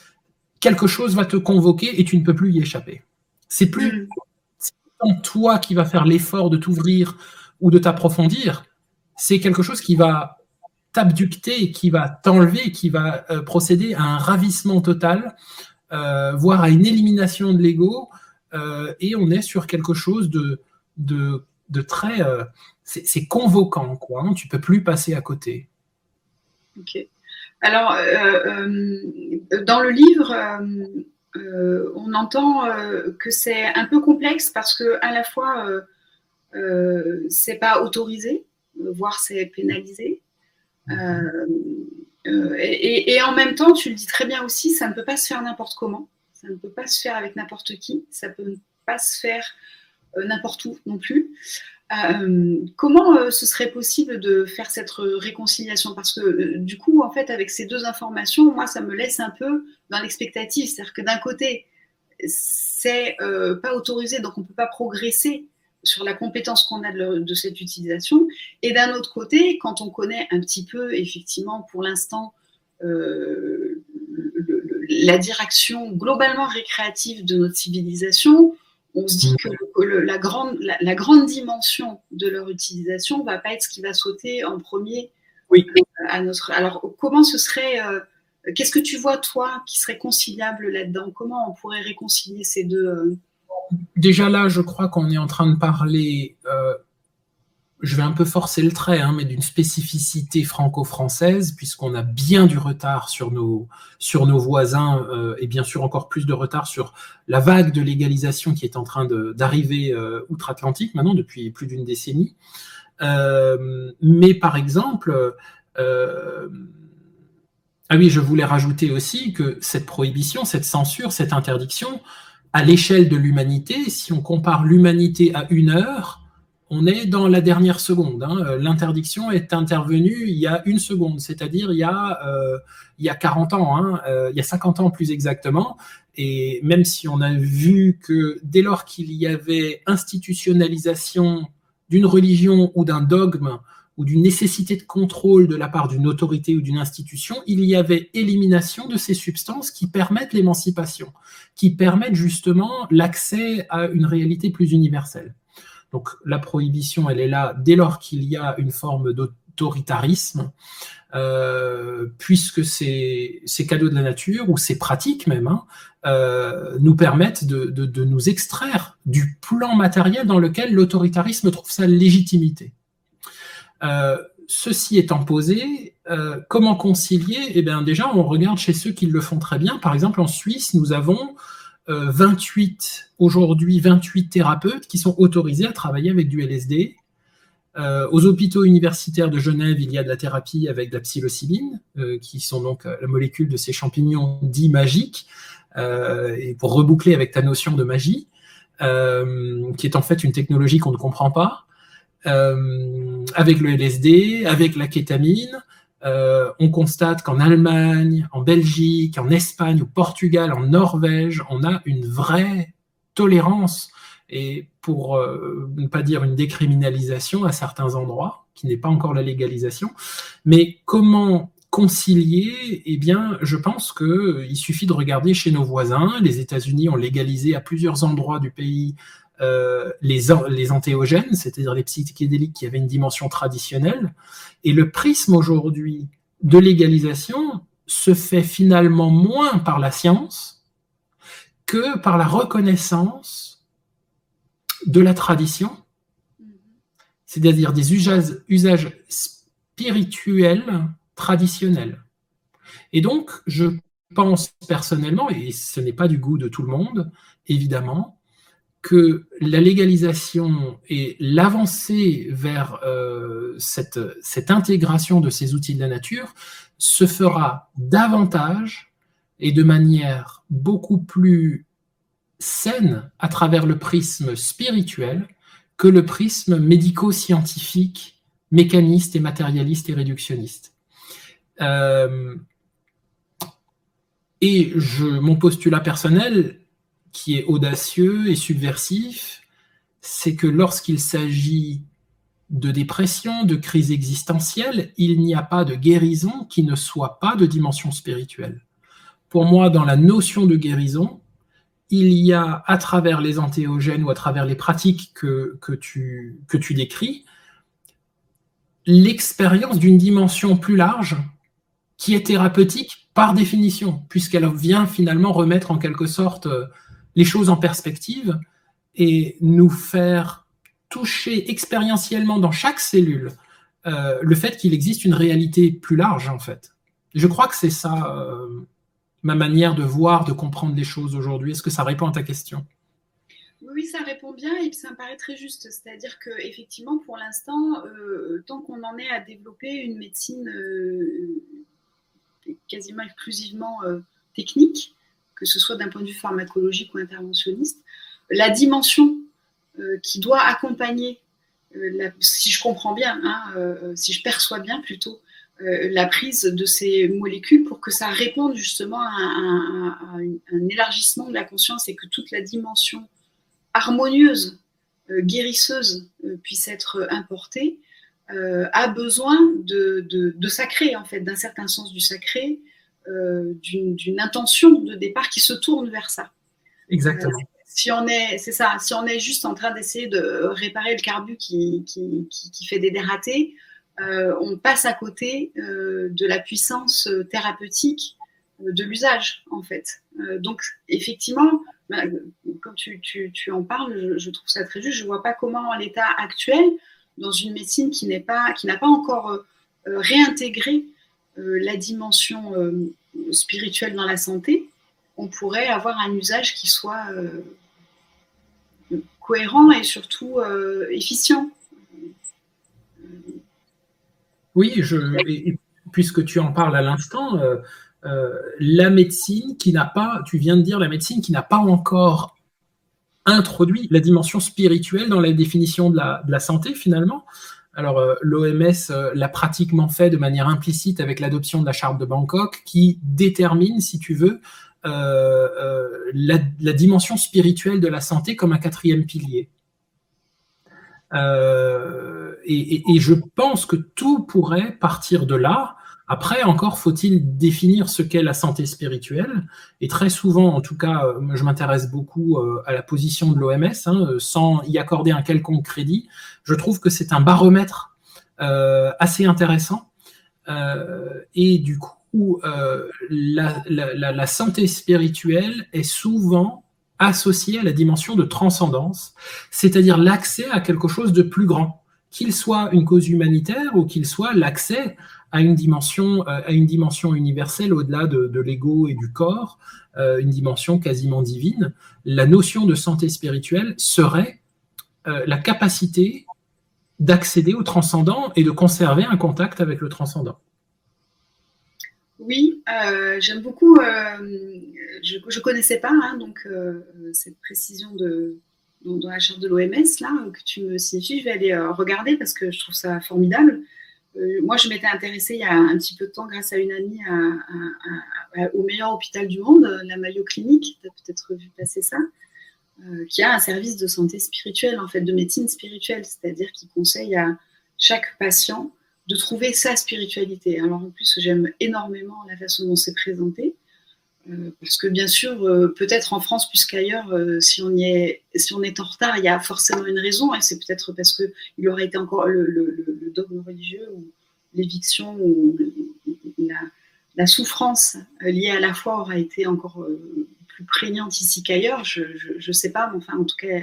quelque chose va te convoquer et tu ne peux plus y échapper. C'est plus toi qui va faire l'effort de t'ouvrir ou de t'approfondir, c'est quelque chose qui va t'abducter, qui va t'enlever, qui va procéder à un ravissement total, voire à une élimination de l'ego, et on est sur quelque chose de très... c'est convoquant, quoi, hein, tu ne peux plus passer à côté. Ok. Alors, dans le livre, on entend que c'est un peu complexe parce que à la fois, c'est pas autorisé, voire c'est pénalisé. Et en même temps, tu le dis très bien aussi, ça ne peut pas se faire n'importe comment, ça ne peut pas se faire avec n'importe qui, ça ne peut pas se faire n'importe où non plus. Comment ce serait possible de faire cette réconciliation? Parce que du coup, en fait, avec ces deux informations, moi, ça me laisse un peu dans l'expectative. C'est-à-dire que d'un côté, c'est pas autorisé, donc on ne peut pas progresser sur la compétence qu'on a de cette utilisation. Et d'un autre côté, quand on connaît un petit peu, effectivement, pour l'instant, la direction globalement récréative de notre civilisation, on se dit que la grande dimension de leur utilisation ne va pas être ce qui va sauter en premier Oui. Alors, comment ce serait, qu'est-ce que tu vois, toi, qui serait conciliable là-dedans? Comment on pourrait réconcilier ces deux Déjà là, je crois qu'on est en train de parler, je vais un peu forcer le trait, hein, mais d'une spécificité franco-française, puisqu'on a bien du retard sur nos voisins, et bien sûr encore plus de retard sur la vague de légalisation qui est en train d'arriver outre-Atlantique maintenant depuis plus d'une décennie. Mais par exemple, ah oui, je voulais rajouter aussi que cette prohibition, cette censure, cette interdiction, à l'échelle de l'humanité, si on compare l'humanité à 1 heure, on est dans la dernière seconde. Hein. L'interdiction est intervenue il y a 1 seconde, c'est-à-dire il y a 40 ans, hein, il y a 50 ans plus exactement. Et même si on a vu que dès lors qu'il y avait institutionnalisation d'une religion ou d'un dogme ou d'une nécessité de contrôle de la part d'une autorité ou d'une institution, il y avait élimination de ces substances qui permettent l'émancipation, qui permettent justement l'accès à une réalité plus universelle. Donc la prohibition, elle est là dès lors qu'il y a une forme d'autoritarisme, puisque ces cadeaux de la nature, ou ces pratiques même, hein, nous permettent de nous extraire du plan matériel dans lequel l'autoritarisme trouve sa légitimité. Ceci étant posé, comment concilier? Eh bien, déjà, on regarde chez ceux qui le font très bien. Par exemple, en Suisse, nous avons aujourd'hui 28 thérapeutes qui sont autorisés à travailler avec du LSD. Aux hôpitaux universitaires de Genève, il y a de la thérapie avec de la psilocybine, qui sont donc la molécule de ces champignons dits magiques, et pour reboucler avec ta notion de magie, qui est en fait une technologie qu'on ne comprend pas. Avec le LSD, avec la kétamine, on constate qu'en Allemagne, en Belgique, en Espagne, au Portugal, en Norvège, on a une vraie tolérance, et pour ne pas dire une décriminalisation à certains endroits, qui n'est pas encore la légalisation. Mais comment concilier? Eh bien, je pense qu'il suffit de regarder chez nos voisins. Les États-Unis ont légalisé à plusieurs endroits du pays les antéogènes, c'est-à-dire les psychédéliques qui avaient une dimension traditionnelle. Et le prisme aujourd'hui de légalisation se fait finalement moins par la science que par la reconnaissance de la tradition, c'est-à-dire des usages spirituels traditionnels. Et donc, je pense personnellement, et ce n'est pas du goût de tout le monde, évidemment, que la légalisation et l'avancée vers cette intégration de ces outils de la nature se fera davantage et de manière beaucoup plus saine à travers le prisme spirituel que le prisme médico-scientifique, mécaniste et matérialiste et réductionniste. Et mon postulat personnel, qui est audacieux et subversif, c'est que lorsqu'il s'agit de dépression, de crise existentielle, il n'y a pas de guérison qui ne soit pas de dimension spirituelle. Pour moi, dans la notion de guérison, il y a, à travers les antéogènes ou à travers les pratiques que tu décris, l'expérience d'une dimension plus large qui est thérapeutique par définition, puisqu'elle vient finalement remettre en quelque sorte les choses en perspective et nous faire toucher expérientiellement dans chaque cellule le fait qu'il existe une réalité plus large, en fait. Je crois que c'est ça ma manière de voir, de comprendre les choses aujourd'hui. Est-ce que ça répond à ta question? Oui, ça répond bien et ça me paraît très juste. C'est-à-dire qu'effectivement, pour l'instant, tant qu'on en est à développer une médecine quasiment exclusivement technique, que ce soit d'un point de vue pharmacologique ou interventionniste, la dimension qui doit accompagner, si je comprends bien, hein, si je perçois bien plutôt, la prise de ces molécules pour que ça réponde justement à un élargissement de la conscience et que toute la dimension harmonieuse, guérisseuse puisse être importée, a besoin de sacré, en fait, d'un certain sens du sacré, d'une intention de départ qui se tourne vers ça. Exactement. Si on est juste en train d'essayer de réparer le carbu qui fait des dératés, on passe à côté de la puissance thérapeutique de l'usage, en fait. Donc, effectivement, quand tu en parles, je trouve ça très juste. Je ne vois pas comment, en l'état actuel, dans une médecine qui n'a pas encore réintégré la dimension spirituelle dans la santé, on pourrait avoir un usage qui soit cohérent et surtout efficient. Oui, et puisque tu en parles à l'instant, la médecine qui n'a pas, tu viens de dire la médecine qui n'a pas encore introduit la dimension spirituelle dans la définition de la santé finalement. Alors l'OMS l'a pratiquement fait de manière implicite avec l'adoption de la charte de Bangkok qui détermine, si tu veux, la dimension spirituelle de la santé comme un 4e pilier. Et je pense que tout pourrait partir de là. Après, encore faut-il définir ce qu'est la santé spirituelle. Et très souvent, en tout cas, je m'intéresse beaucoup à la position de l'OMS, sans y accorder un quelconque crédit. Je trouve que c'est un baromètre assez intéressant. Et du coup, la santé spirituelle est souvent associée à la dimension de transcendance, c'est-à-dire l'accès à quelque chose de plus grand, qu'il soit une cause humanitaire ou qu'il soit l'accès à une dimension universelle au-delà de l'ego et du corps, une dimension quasiment divine. La notion de santé spirituelle serait la capacité d'accéder au transcendant et de conserver un contact avec le transcendant. Oui, j'aime beaucoup. Je ne connaissais pas donc cette précision dans la charte de l'OMS là que tu me signifies. Je vais aller regarder parce que je trouve ça formidable. Moi, je m'étais intéressée il y a un petit peu de temps grâce à une amie au meilleur hôpital du monde, la Mayo Clinic. Tu as peut-être vu passer ça. Qui a un service de santé spirituelle, en fait, de médecine spirituelle, c'est-à-dire qui conseille à chaque patient de trouver sa spiritualité. Alors en plus, j'aime énormément la façon dont c'est présenté, parce que bien sûr, peut-être en France plus qu'ailleurs, si on est en retard, il y a forcément une raison, et c'est peut-être parce qu'il aurait été encore le dogme religieux, ou l'éviction, ou la souffrance liée à la foi aura été encore plus prégnante ici qu'ailleurs, je ne sais pas, mais enfin, en tout cas,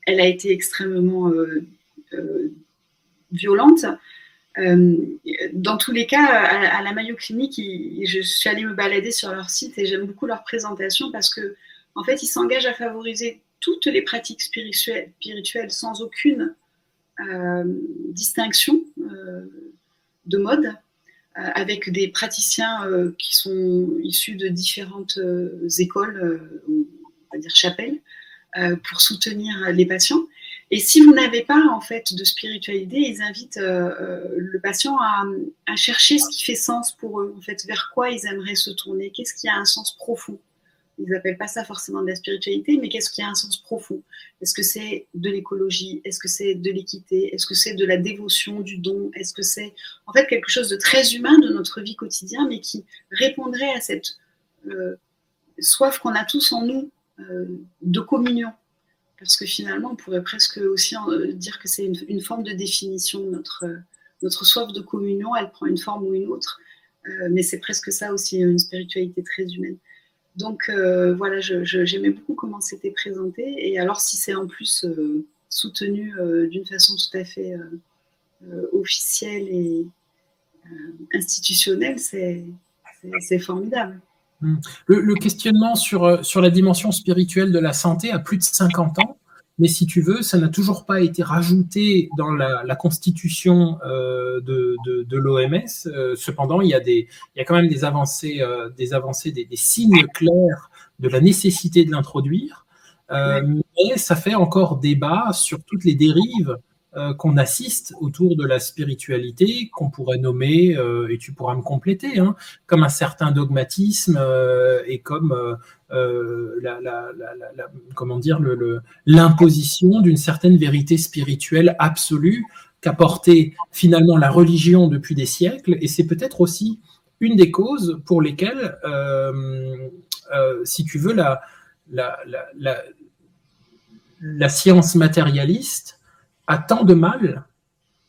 elle a été extrêmement violente. Dans tous les cas, à la Mayo Clinic, je suis allée me balader sur leur site et j'aime beaucoup leur présentation parce que, en fait, ils s'engagent à favoriser toutes les pratiques spirituelles sans aucune distinction de mode, avec des praticiens qui sont issus de différentes écoles, on va dire chapelles, pour soutenir les patients. Et si vous n'avez pas en fait de spiritualité, ils invitent le patient à chercher ce qui fait sens pour eux, en fait, vers quoi ils aimeraient se tourner, qu'est-ce qui a un sens profond. Ils n'appellent pas ça forcément de la spiritualité, mais qu'est-ce qui a un sens profond? Est-ce que c'est de l'écologie? Est-ce que c'est de l'équité? Est-ce que c'est de la dévotion, du don? Est-ce que c'est en fait quelque chose de très humain de notre vie quotidienne, mais qui répondrait à cette soif qu'on a tous en nous de communion? Parce que finalement, on pourrait presque aussi dire que c'est une forme de définition de notre soif de communion. Elle prend une forme ou une autre, mais c'est presque ça aussi, une spiritualité très humaine. Donc voilà, j'aimais beaucoup comment c'était présenté. Et alors, si c'est en plus soutenu d'une façon tout à fait officielle et institutionnelle, c'est formidable. Le questionnement sur la dimension spirituelle de la santé a plus de 50 ans, mais si tu veux, ça n'a toujours pas été rajouté dans la constitution de l'OMS. Cependant, il y a quand même des avancées, des signes clairs de la nécessité de l'introduire, mais ça fait encore débat sur toutes les dérives qu'on assiste autour de la spiritualité, qu'on pourrait nommer, et tu pourras me compléter, comme un certain dogmatisme et comme comment dire, l'imposition d'une certaine vérité spirituelle absolue qu'a porté finalement la religion depuis des siècles. Et c'est peut-être aussi une des causes pour lesquelles, si tu veux, la science matérialiste a tant de mal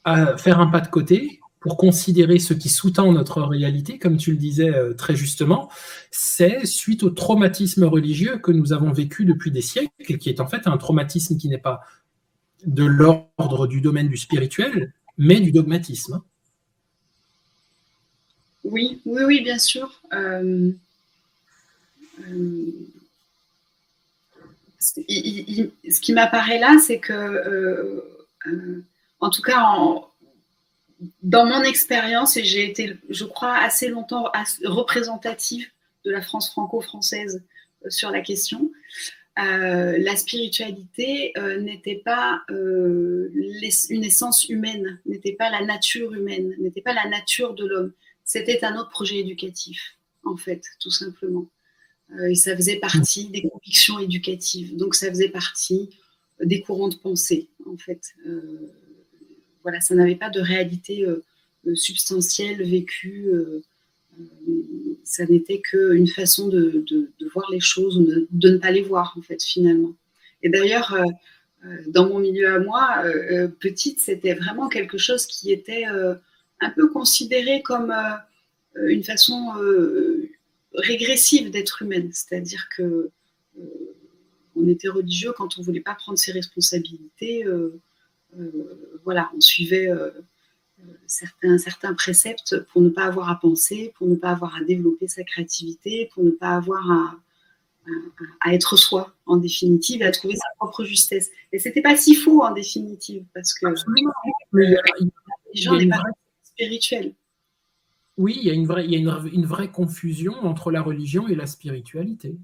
à faire un pas de côté pour considérer ce qui sous-tend notre réalité, comme tu le disais très justement, c'est suite au traumatisme religieux que nous avons vécu depuis des siècles, et qui est en fait un traumatisme qui n'est pas de l'ordre du domaine du spirituel, mais du dogmatisme. Oui, oui, oui, bien sûr. Ce qui m'apparaît là, c'est que, en tout cas, dans mon expérience, et j'ai été, je crois, assez longtemps représentative de la France franco-française sur la question, la spiritualité n'était pas une essence humaine, n'était pas la nature humaine, n'était pas la nature de l'homme. C'était un autre projet éducatif, en fait, tout simplement. Et ça faisait partie des convictions éducatives. Donc, ça faisait partie des courants de pensée, en fait. Voilà, ça n'avait pas de réalité substantielle, vécue. Ça n'était qu'une façon de voir les choses, ou de ne pas les voir, en fait, finalement. Et d'ailleurs, dans mon milieu à moi, petite, c'était vraiment quelque chose qui était un peu considéré comme une façon régressive d'être humaine. C'est-à-dire que on était religieux quand on ne voulait pas prendre ses responsabilités. Voilà, on suivait certains préceptes pour ne pas avoir à penser, pour ne pas avoir à développer sa créativité, pour ne pas avoir à être soi, en définitive, et à trouver sa propre justesse. Et c'était pas si faux, en définitive, parce que Mais les gens n'est pas spirituel. Oui, il y a une vraie confusion entre la religion et la spiritualité.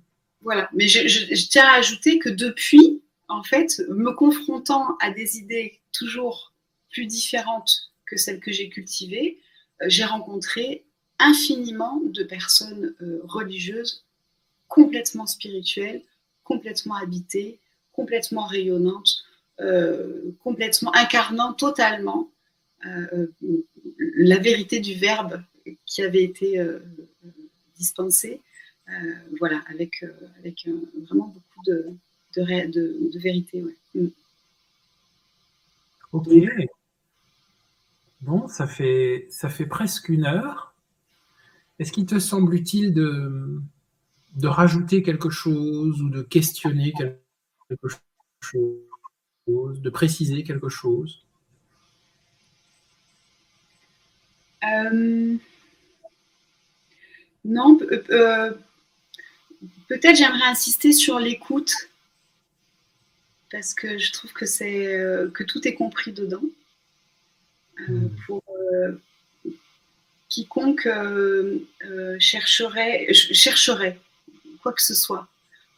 Voilà, mais je tiens à ajouter que depuis, en fait, me confrontant à des idées toujours plus différentes que celles que j'ai cultivées, j'ai rencontré infiniment de personnes religieuses complètement spirituelles, complètement habitées, complètement rayonnantes, complètement incarnant totalement la vérité du verbe qui avait été dispensé. Voilà, avec vraiment beaucoup de vérité. Ouais. Ok. Donc, Bon, ça fait presque 1 heure. Est-ce qu'il te semble utile de rajouter quelque chose ou de questionner quelque chose, de préciser quelque chose? Non, peut-être j'aimerais insister sur l'écoute, parce que je trouve que que tout est compris dedans. Pour quiconque chercherait quoi que ce soit,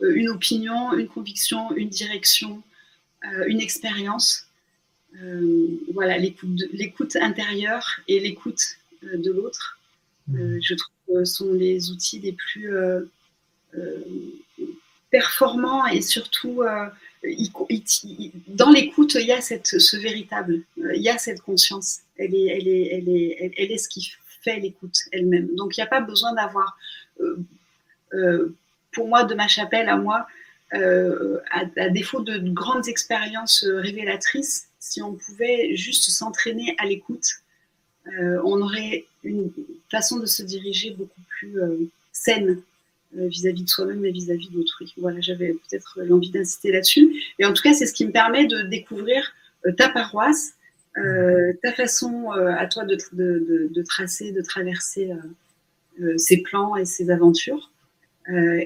une opinion, une conviction, une direction, une expérience. Voilà, l'écoute intérieure et l'écoute de l'autre, je trouve, sont les outils les plus performants, et surtout, dans l'écoute, il y a ce véritable, il y a cette conscience. Elle est ce qui fait l'écoute elle-même. Donc, il n'y a pas besoin d'avoir, pour moi, de ma chapelle à moi, à défaut de grandes expériences révélatrices, si on pouvait juste s'entraîner à l'écoute, on aurait une façon de se diriger beaucoup plus saine vis-à-vis de soi-même et vis-à-vis d'autrui. Voilà, j'avais peut-être l'envie d'insister là-dessus. Et en tout cas, c'est ce qui me permet de découvrir ta paroisse, ta façon à toi de tracer, de traverser ces plans et ces aventures.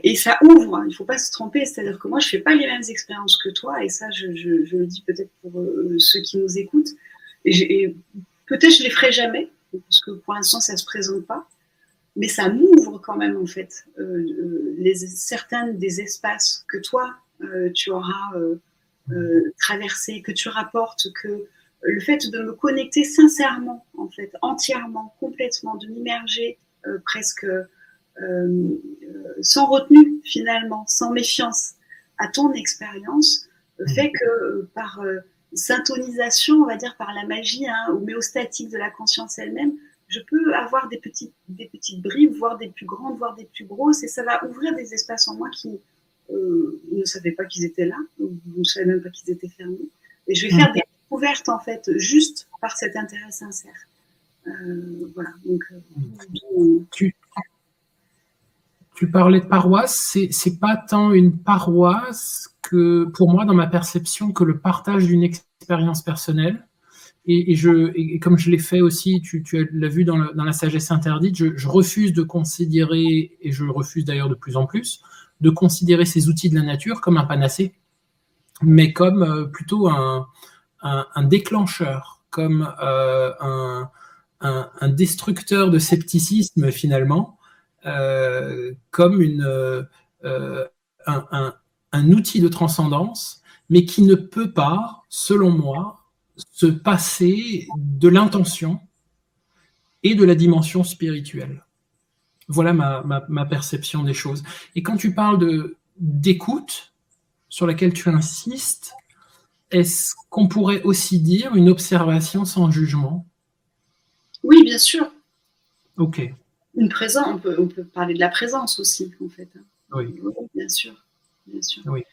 Et ça ouvre, hein, il ne faut pas se tromper, c'est-à-dire que moi, je ne fais pas les mêmes expériences que toi, et ça, je le dis peut-être pour ceux qui nous écoutent. Et peut-être je ne les ferai jamais, parce que pour l'instant, ça ne se présente pas, mais ça m'ouvre quand même, en fait, certains des espaces que toi, tu auras traversés, que tu rapportes, que le fait de me connecter sincèrement, en fait, entièrement, complètement, de m'immerger presque sans retenue, finalement, sans méfiance à ton expérience, fait que par syntonisation, on va dire par la magie homéostatique de la conscience elle-même, je peux avoir des petites bribes, voire des plus grandes, voire des plus grosses, et ça va ouvrir des espaces en moi qui ne savaient pas qu'ils étaient là, ou ne savaient même pas qu'ils étaient fermés. Et je vais faire des découvertes, en fait, juste par cet intérêt sincère. Voilà. Donc, tu parlais de paroisse, c'est pas tant une paroisse que, pour moi, dans ma perception, que le partage d'une expérience personnelle. Et comme je l'ai fait aussi, tu l'as vu dans la sagesse interdite, je refuse de considérer, et je le refuse d'ailleurs de plus en plus, de considérer ces outils de la nature comme un panacée, mais comme plutôt un déclencheur, comme un destructeur de scepticisme finalement, comme un outil de transcendance, mais qui ne peut pas, selon moi, se passer de l'intention et de la dimension spirituelle. Voilà ma perception des choses. Et quand tu parles d'écoute, sur laquelle tu insistes, est-ce qu'on pourrait aussi dire une observation sans jugement? Oui, bien sûr. Ok. Une présence, on peut parler de la présence aussi, en fait. Oui. Oui, bien sûr. Bien sûr. Oui.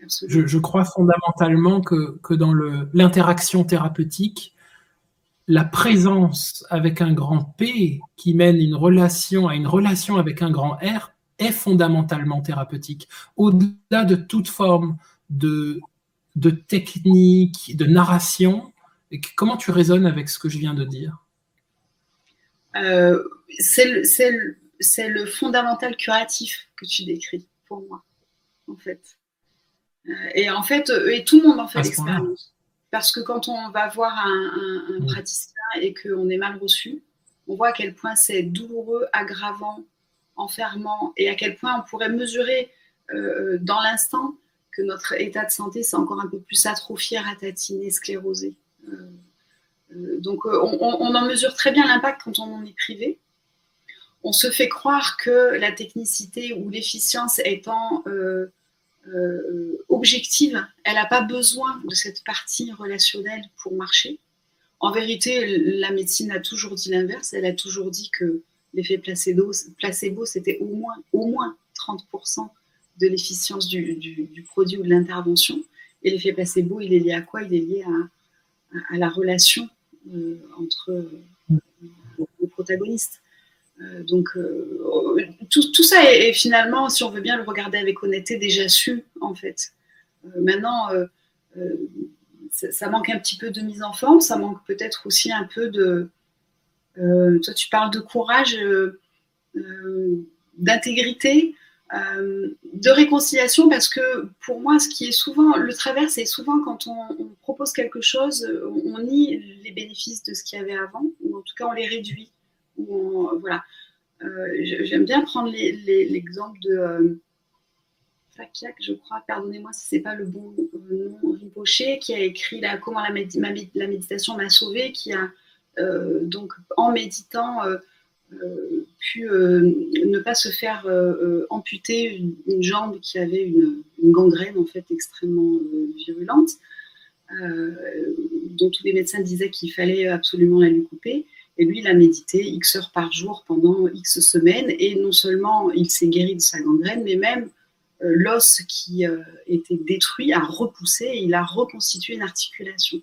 Absolument. Je crois fondamentalement que dans l'interaction thérapeutique, la présence avec un grand P qui mène à une relation avec un grand R est fondamentalement thérapeutique. Au-delà de toute forme de technique, de narration, comment tu raisonnes avec ce que je viens de dire? C'est le fondamental curatif que tu décris pour moi, en fait. Et en fait, et tout le monde en fait l'expérience. Parce que quand on va voir un praticien et qu'on est mal reçu, on voit à quel point c'est douloureux, aggravant, enfermant, et à quel point on pourrait mesurer dans l'instant que notre état de santé s'est encore un peu plus atrophié, ratatiné, sclérosé. Donc on en mesure très bien l'impact quand on en est privé. On se fait croire que la technicité ou l'efficience étant objective, elle n'a pas besoin de cette partie relationnelle pour marcher. En vérité, la médecine a toujours dit l'inverse. Elle a toujours dit que l'effet placebo, c'était au moins 30% de l'efficience du produit ou de l'intervention. Et l'effet placebo, il est lié à quoi? Il est lié à la relation entre les protagonistes. Donc, tout ça est finalement, si on veut bien le regarder avec honnêteté, déjà su, en fait. Maintenant, ça manque un petit peu de mise en forme, ça manque peut-être aussi un peu de... toi, tu parles de courage, d'intégrité, de réconciliation, parce que pour moi, ce qui est souvent le travers, c'est souvent quand on propose quelque chose, on nie les bénéfices de ce qu'il y avait avant, ou en tout cas on les réduit. Voilà. J'aime bien prendre l'exemple de Fakiak, je crois, pardonnez-moi si c'est pas le bon nom, Rinpoché, qui a écrit Comment la méditation m'a sauvé, qui a donc en méditant pu ne pas se faire amputer une jambe qui avait une gangrène en fait extrêmement virulente, dont tous les médecins disaient qu'il fallait absolument la lui couper. Et lui, il a médité X heures par jour pendant X semaines. Et non seulement il s'est guéri de sa gangrène, mais même l'os qui était détruit a repoussé et il a reconstitué une articulation.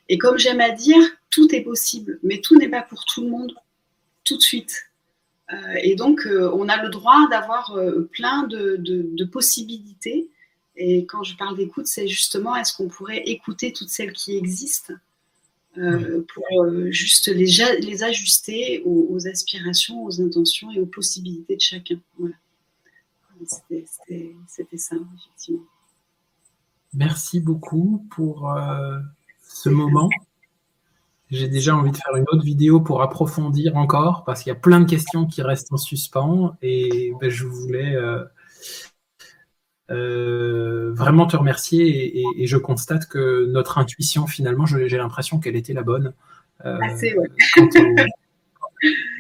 Et comme j'aime à dire, tout est possible, mais tout n'est pas pour tout le monde tout de suite. Et donc, on a le droit d'avoir plein de possibilités. Et quand je parle d'écoute, c'est justement, est-ce qu'on pourrait écouter toutes celles qui existent pour juste les ajuster aux aspirations, aux intentions et aux possibilités de chacun. Voilà. C'était ça, effectivement. Merci beaucoup pour ce moment. J'ai déjà envie de faire une autre vidéo pour approfondir encore, parce qu'il y a plein de questions qui restent en suspens, et ben, je voulais vraiment te remercier, et je constate que notre intuition, finalement, j'ai l'impression qu'elle était la bonne. Assez, ouais. Quant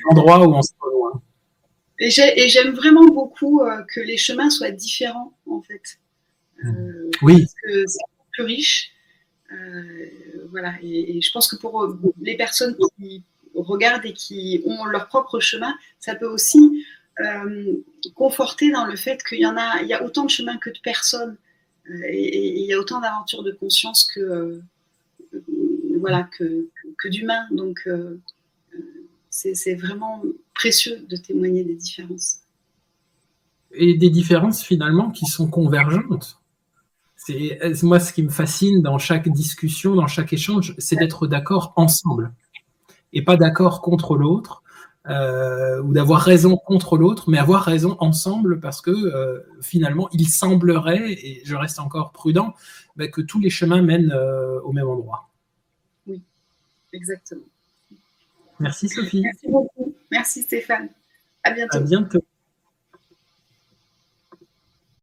au endroit où on se rejoint. Et j'aime vraiment beaucoup que les chemins soient différents, en fait. Oui. Parce que c'est plus riche. Voilà. Et je pense que pour les personnes qui regardent et qui ont leur propre chemin, ça peut aussi conforter dans le fait qu'il y a autant de chemins que de personnes. Et il y a autant d'aventures de conscience voilà, que d'humain. Donc, c'est vraiment précieux de témoigner des différences. Et des différences finalement qui sont convergentes. C'est moi ce qui me fascine dans chaque discussion, dans chaque échange, c'est d'être d'accord ensemble et pas d'accord contre l'autre, ou d'avoir raison contre l'autre, mais avoir raison ensemble parce que finalement il semblerait, et je reste encore prudent, que tous les chemins mènent au même endroit. Oui, exactement. Merci Sophie. Merci beaucoup. Merci Stéphane. À bientôt. À bientôt.